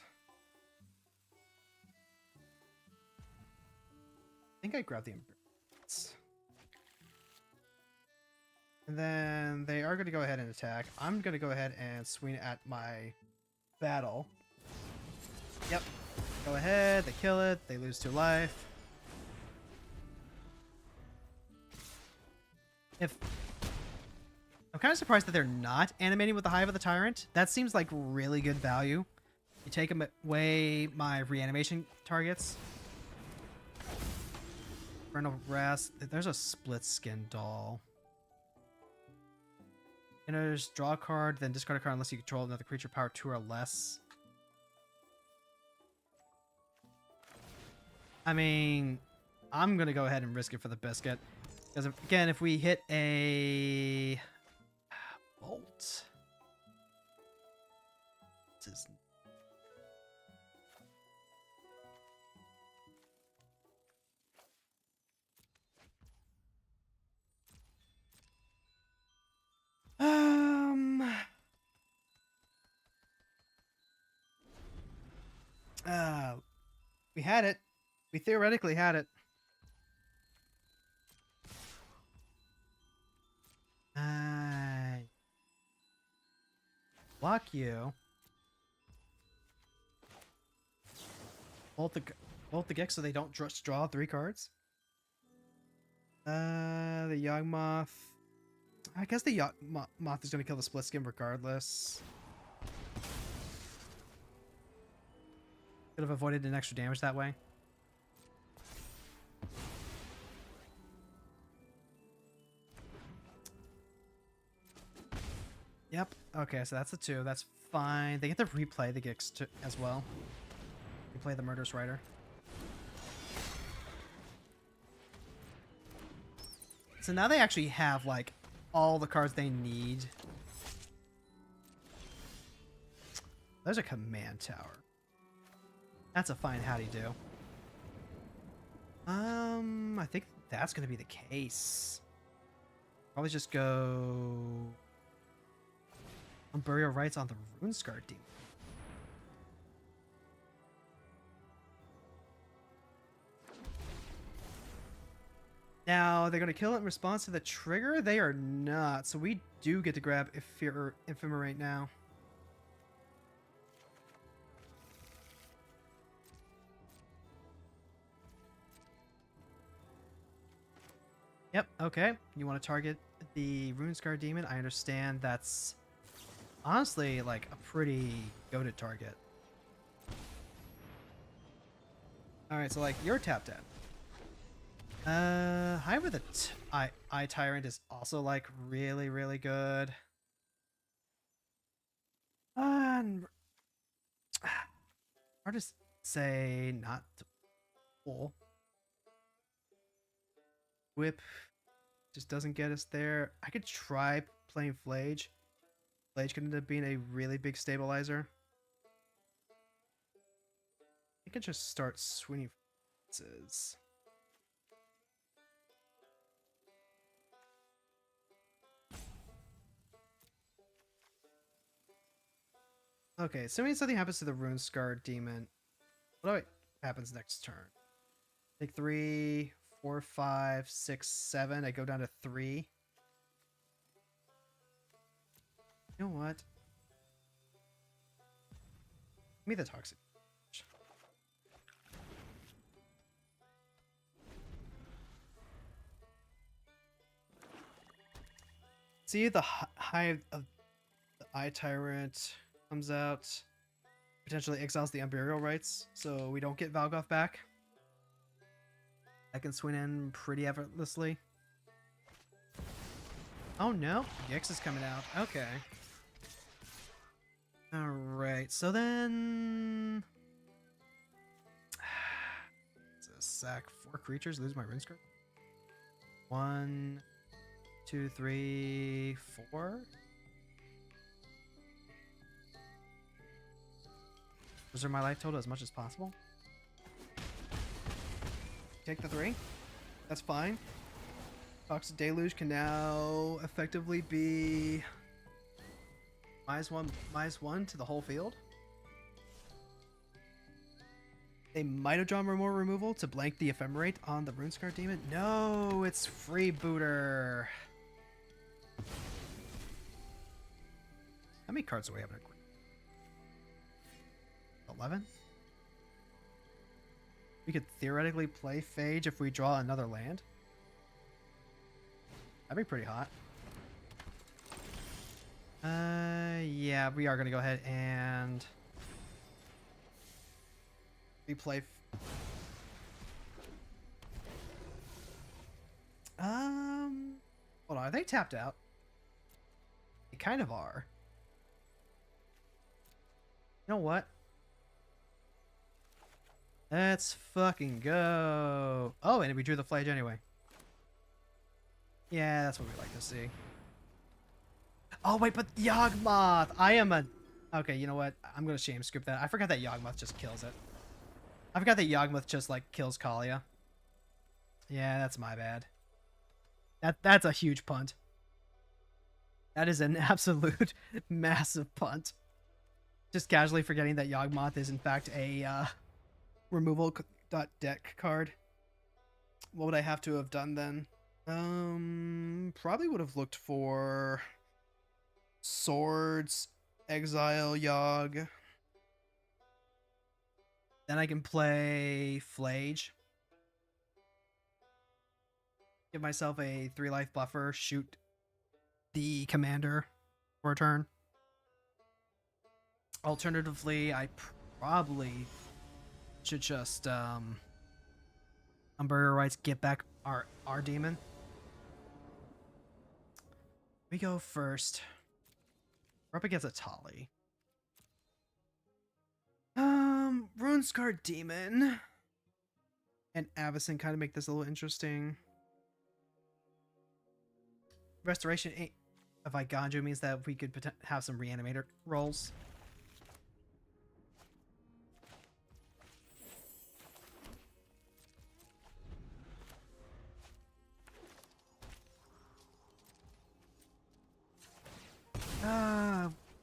I think I grabbed the Embrace. And then they are going to go ahead and attack. I'm going to go ahead and swing at my battle. Yep. Go ahead. They kill it. They lose 2 life. I'm kind of surprised that they're not animating with the Hive of the Tyrant. That seems like really good value. You take away my reanimation targets. Vernal Rest. There's a Split Skin Doll. Enters, draw a card, then discard a card unless you control another creature power 2 or less. I mean, I'm going to go ahead and risk it for the biscuit. Because, again, if we hit a... Bolt... This is... We had it. We theoretically had it. Block you. Bolt the Gex so they don't just draw 3 cards. The Yawgmoth. I guess the Yawgmoth is going to kill the Split Skin regardless. Could have avoided an extra damage that way. Yep. Okay, so that's the 2. That's fine. They get to replay the Gix as well. Replay the Murderous Rider. So now they actually have, like, all the cards they need. There's a command tower. That's a fine howdy do. I think that's gonna be the case. Probably just go on Burial Rites on the Runescar Demon. Now, they're gonna kill it in response to the trigger? They are not, so we do get to grab Ephemerate now. Yep, okay. You want to target the Runescar Demon? I understand that's honestly like a pretty goated target. Alright, so like you're tapped in. High with a Eye Tyrant is also like really, really good. Hard to say not to pull. Whip just doesn't get us there. I could try playing Flage. Flage could end up being a really big stabilizer. I could just start swinging fences. Okay, assuming something happens to the Runescar Demon, what happens next turn? Take 3, 4, 5, 6, 7. I go down to 3. You know what? Give me the Toxic. See, the Hive of the Eye Tyrant comes out. Potentially exiles the Unburial Rites, so we don't get Valgoth back. I can swing in pretty effortlessly. Oh no, Gix is coming out. Okay. Alright, so then... It's a sack 4 creatures, lose my Runescar. 1, 2, 3, 4. Preserve my life total as much as possible. Take the 3. That's fine. Toxic Deluge can now effectively be -1 to the whole field. They might have drawn more removal to blank the Ephemerate on the Runescar Demon. No, it's Freebooter. How many cards do we have in a quick? 11? We could theoretically play Phage if we draw another land. That'd be pretty hot. Yeah, we are gonna go ahead and replay. Hold on, are they tapped out? They kind of are. You know what? Let's fucking go. Oh, and we drew the Flage anyway. Yeah, that's what we like to see. Oh, wait, but Yawgmoth! I am a... Okay, you know what? I'm gonna shame scoop that. I forgot that Yawgmoth just kills it. I forgot that Yawgmoth just, like, kills Kalia. Yeah, that's my bad. That's a huge punt. That is an absolute massive punt. Just casually forgetting that Yawgmoth is, in fact, a, removal deck card. What would I have to have done then? Probably would have looked for Swords, Exile Yogg. Then I can play Flage. Give myself a 3 life buffer, shoot the commander for a turn. Alternatively, I probably should just Unburial Rites, get back our demon. We go first. We're up against a Tali. Runescar Demon and Avacyn kind of make this a little interesting. Restoration of Iganjo means that we could have some reanimator rolls.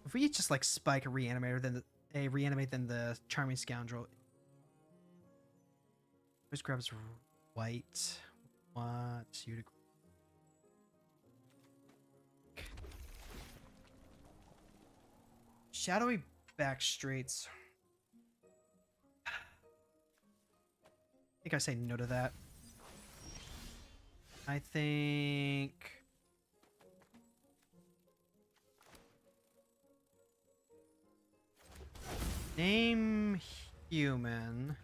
If we just like spike a reanimator, then reanimate, then the Charming Scoundrel. First grabs white. Want you to. Shadowy back streets. I think I say no to that. I think. Name human.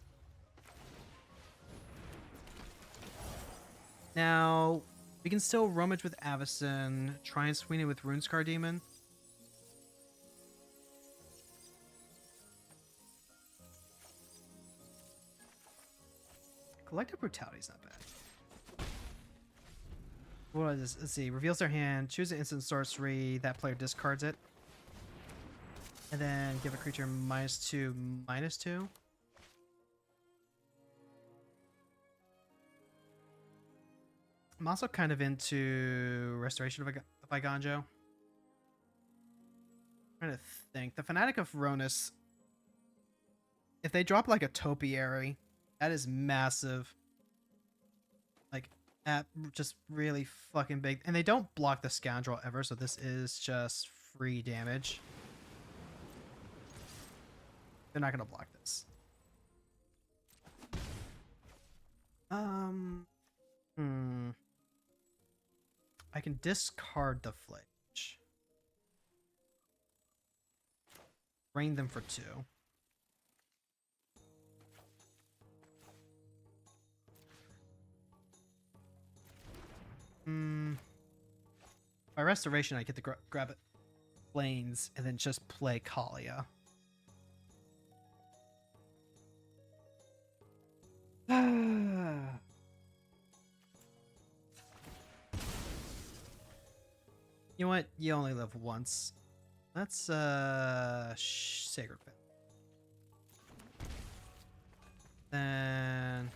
Now, we can still rummage with Avacyn, try and swing it with Runescar Demon. Collective Brutality is not bad. What is this? Let's see. Reveals their hand, choose an instant sorcery, that player discards it. And then give a creature -2/-2. I'm also kind of into Restoration of Iganjo. Trying to think. The Fanatic of Ronus, if they drop like a Topiary, that is massive. Like, just really fucking big. And they don't block the Scoundrel ever, so this is just free damage. They're not gonna block this. I can discard the Flage. Drain them for 2. By Restoration, I get to grab it Plains and then just play Kalia. You know what? You only live once. That's Sacred Pit. Then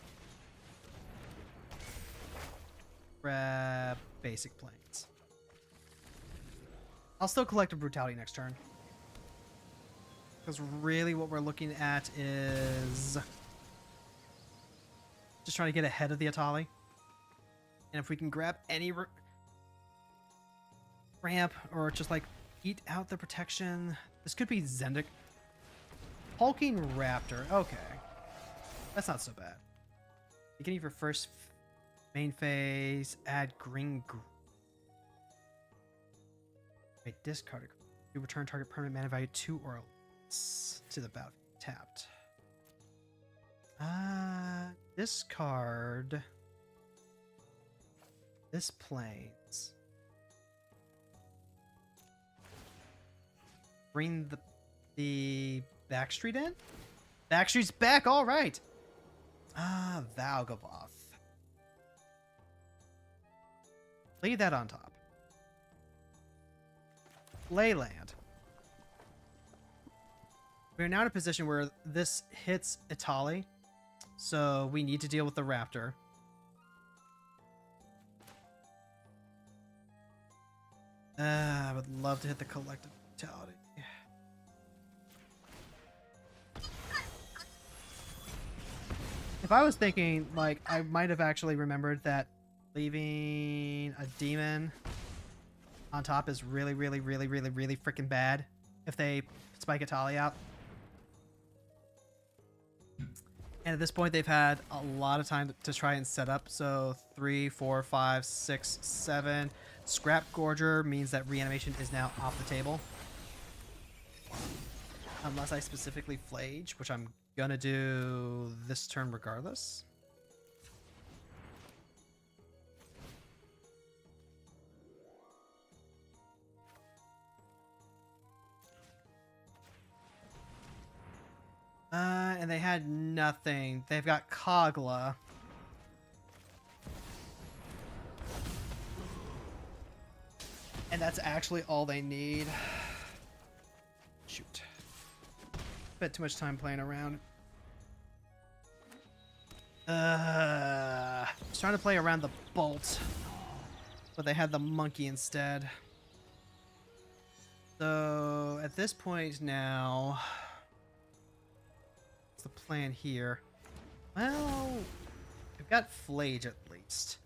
grab Basic Plains. I'll still collect a Brutality next turn. Because really what we're looking at is just trying to get ahead of the Atali. And if we can grab any ramp or just like eat out the protection. This could be Zendik. Hulking Raptor. Okay. That's not so bad. Beginning of your first main phase, add green. Wait, discard it. You return target permanent mana value 2 or less to the battlefield tapped. Discard this Plains. Bring the Backstreet in? Backstreet's back, alright! Valgavoth. Leave that on top. Leyland. We are now in a position where this hits Atali, so we need to deal with the Raptor. I would love to hit the Collective Brutality. If I was thinking, like, I might have actually remembered that leaving a demon on top is really, really, really, really, really freaking bad if they spike Atali out. And at this point, they've had a lot of time to try and set up. So 3, 4, 5, 6, 7. Scrap Gorger means that reanimation is now off the table. Unless I specifically Flage, which I'm gonna do this turn regardless. And they had nothing. They've got Kogla. And that's actually all they need. Shoot. Spent too much time playing around. I was trying to play around the bolt, but they had the monkey instead. So at this point now, what's the plan here? Well, we've got Flage at least.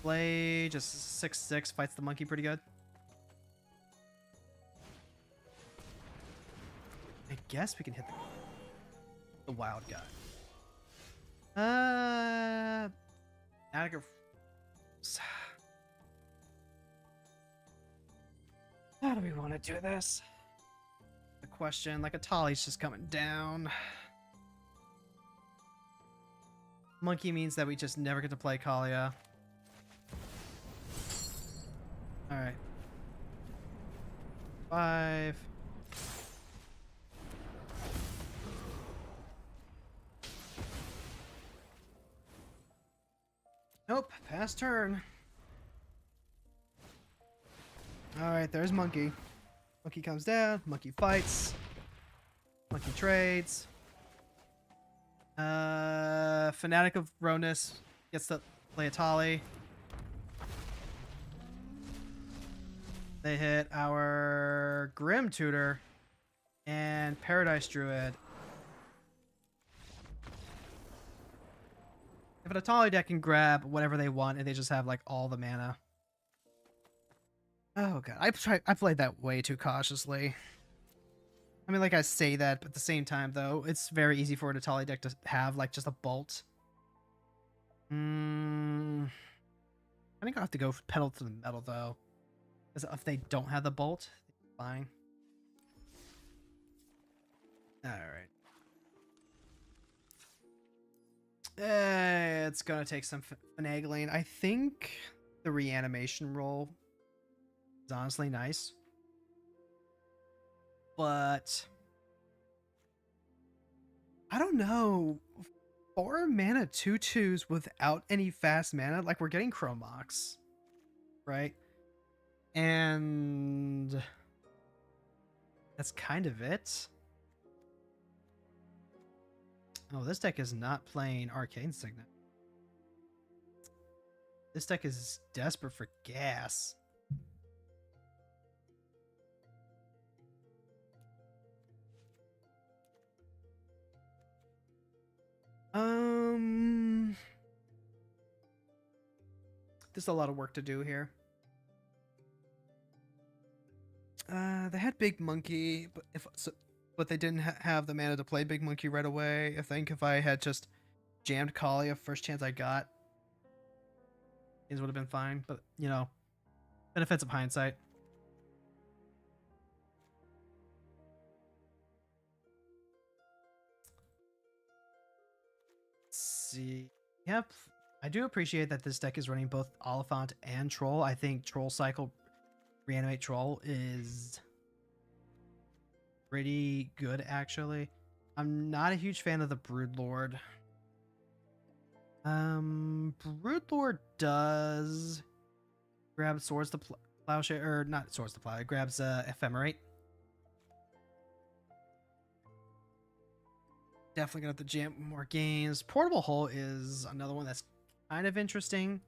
Flage is 6/6, fights the monkey pretty good. I guess we can hit the wild guy. Attica. How do we want to do this? The question, like Atali's just coming down. Monkey means that we just never get to play Kalia. Alright. 5. Nope, pass turn. Alright, there's Monkey. Monkey comes down, Monkey fights. Monkey trades. Fanatic of Ronus gets to play Atali. They hit our Grim Tutor and Paradise Druid. If an Atali deck can grab whatever they want and they just have like all the mana. Oh god, I played that way too cautiously. I mean, like I say that, but at the same time though, it's very easy for an Atali deck to have like just a bolt. I think I'll have to go pedal to the metal though. Because if they don't have the bolt, fine. Alright. It's gonna take some finagling. I think the reanimation roll is honestly nice. But I don't know. 4 mana 2/2s without any fast mana, like we're getting Chromox, right? And that's kind of it. Oh, this deck is not playing Arcane Signet. This deck is desperate for gas. There's a lot of work to do here. They had Big Monkey, but they didn't have the mana to play Big Monkey right away. I think if I had just jammed Kalia first chance I got, things would have been fine. But you know, benefits of hindsight. Let's see. Yep. I do appreciate that this deck is running both Oliphant and Troll. I think Troll Cycle Reanimate Troll is pretty good, actually. I'm not a huge fan of the Broodlord. Broodlord does grab Swords to Plowshare, or not Swords to Plow, it grabs Ephemerate. Definitely gonna have to jam more games. Portable Hole is another one that's kind of interesting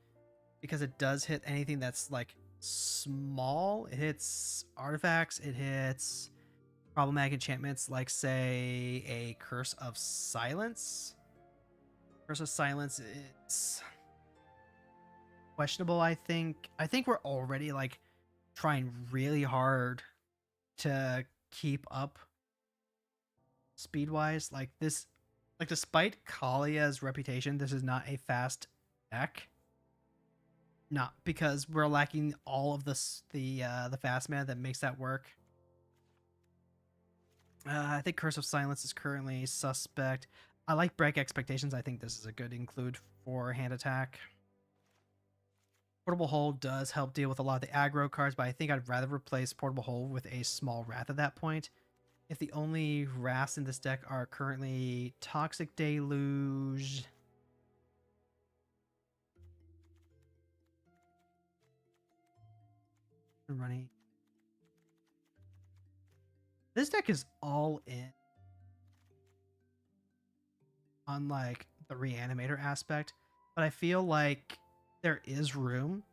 because it does hit anything that's like small. It hits artifacts, it hits problematic enchantments like say a Curse of Silence. Curse of Silence is questionable. I think we're already like trying really hard to keep up speed wise. Like this, like despite Kalia's reputation, this is not a fast deck. Not because we're lacking all of this the fast mana that makes that work. I think Curse of Silence is currently suspect. I like Break Expectations. I think this is a good include for hand attack. Portable Hole does help deal with a lot of the aggro cards, but I think I'd rather replace Portable Hole with a small Wrath at that point. if the only wraths in this deck are currently Toxic Deluge, running. This deck is all in on like the reanimator aspect, but I feel like there is room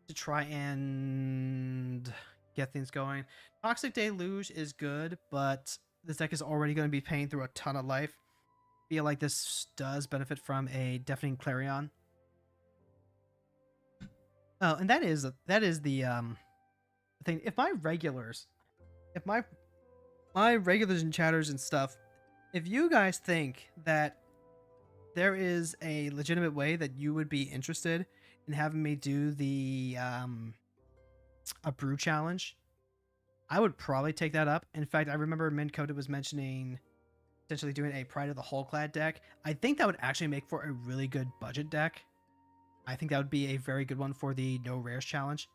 to try and get things going. Toxic Deluge is good, but this deck is already going to be paying through a ton of life. I feel like this does benefit from a Deafening Clarion. Oh, and that is the thing. If my regulars and chatters and stuff, if you guys think that there is a legitimate way that you would be interested in having me do the a brew challenge, I would probably take that up. In fact, I remember Min Coda was mentioning potentially doing a Pride of the Whole-Clad deck. I think that would actually make for a really good budget deck. I think that would be a very good one for the No Rares challenge.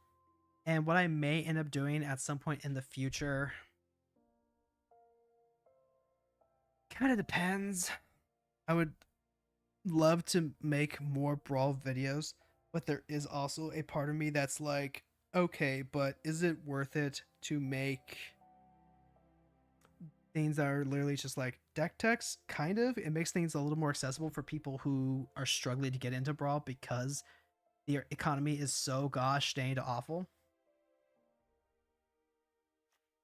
And what I may end up doing at some point in the future kind of depends. I would love to make more Brawl videos, but there is also a part of me that's like, okay, but is it worth it to make things that are literally just like deck techs? Kind of. It makes things a little more accessible for people who are struggling to get into Brawl because the economy is so gosh dang awful.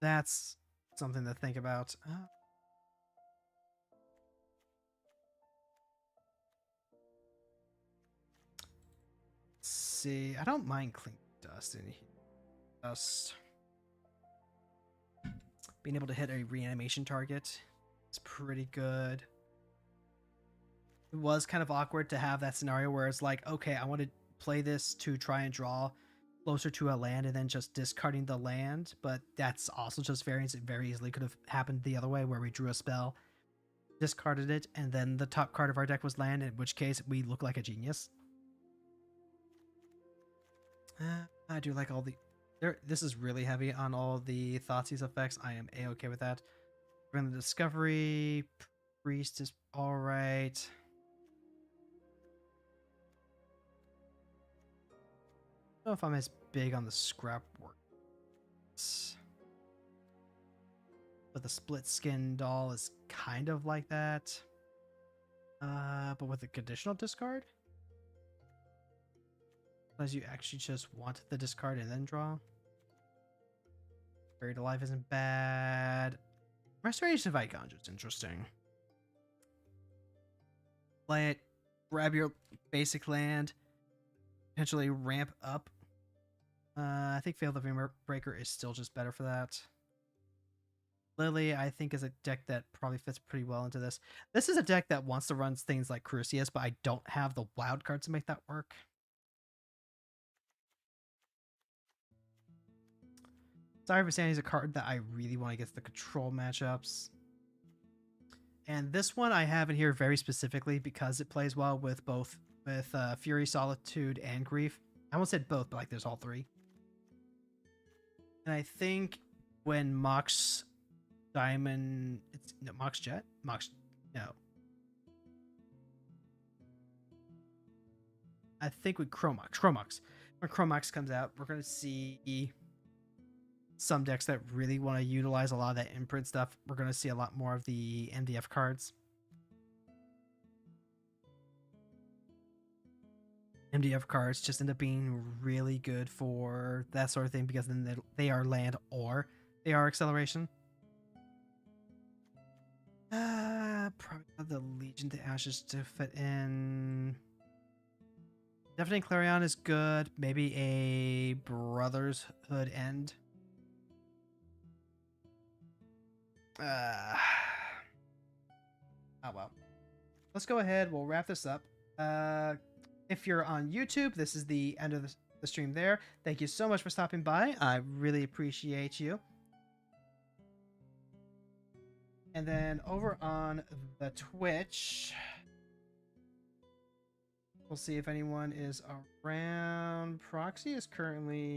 That's something to think about. Let's see. I don't mind clean dust in here. Dust. Being able to hit a reanimation target is pretty good. It was kind of awkward to have that scenario where it's like, okay, I want to play this to try and draw closer to a land and then just discarding the land, but that's also just variance. It very easily could have happened the other way where we drew a spell, discarded it, and then the top card of our deck was land, in which case we look like a genius. I do like all the... This is really heavy on all the Thoughtseize effects. I am a-okay with that. We're in the Discovery. Priest is alright. I don't know if I'm as big on the scrap work. But the split skin doll is kind of like that. But with a conditional discard? Because you actually just want the discard and then draw. Buried Alive isn't bad. Restoration of Icon is interesting. Play it, grab your basic land, potentially ramp up. I think Fail the Dream Breaker is still just better for that. Lily, I think, is a deck that probably fits pretty well into this. This is a deck that wants to run things like Crucius, but I don't have the wild cards to make that work. Sorry for saying, is a card that I really want against the control matchups. And this one I have in here very specifically because it plays well with both Fury, Solitude, and Grief. I almost said both, but like there's all three. And I think when Mox Diamond, it's no, Mox Jet, no. I think with Chromox, when Chromox comes out, we're gonna see some decks that really want to utilize a lot of that imprint stuff. We're going to see a lot more of the MDF cards. MDF cards just end up being really good for that sort of thing because then they are land or they are acceleration. Probably the Legion to Ashes to fit in. Definitely Clarion is good. Maybe a Brotherhood End. Oh well. Let's go ahead. We'll wrap this up. If you're on YouTube, this is the end of the stream there. Thank you so much for stopping by. I really appreciate you. And then over on the Twitch, we'll see if anyone is around. Proxy is currently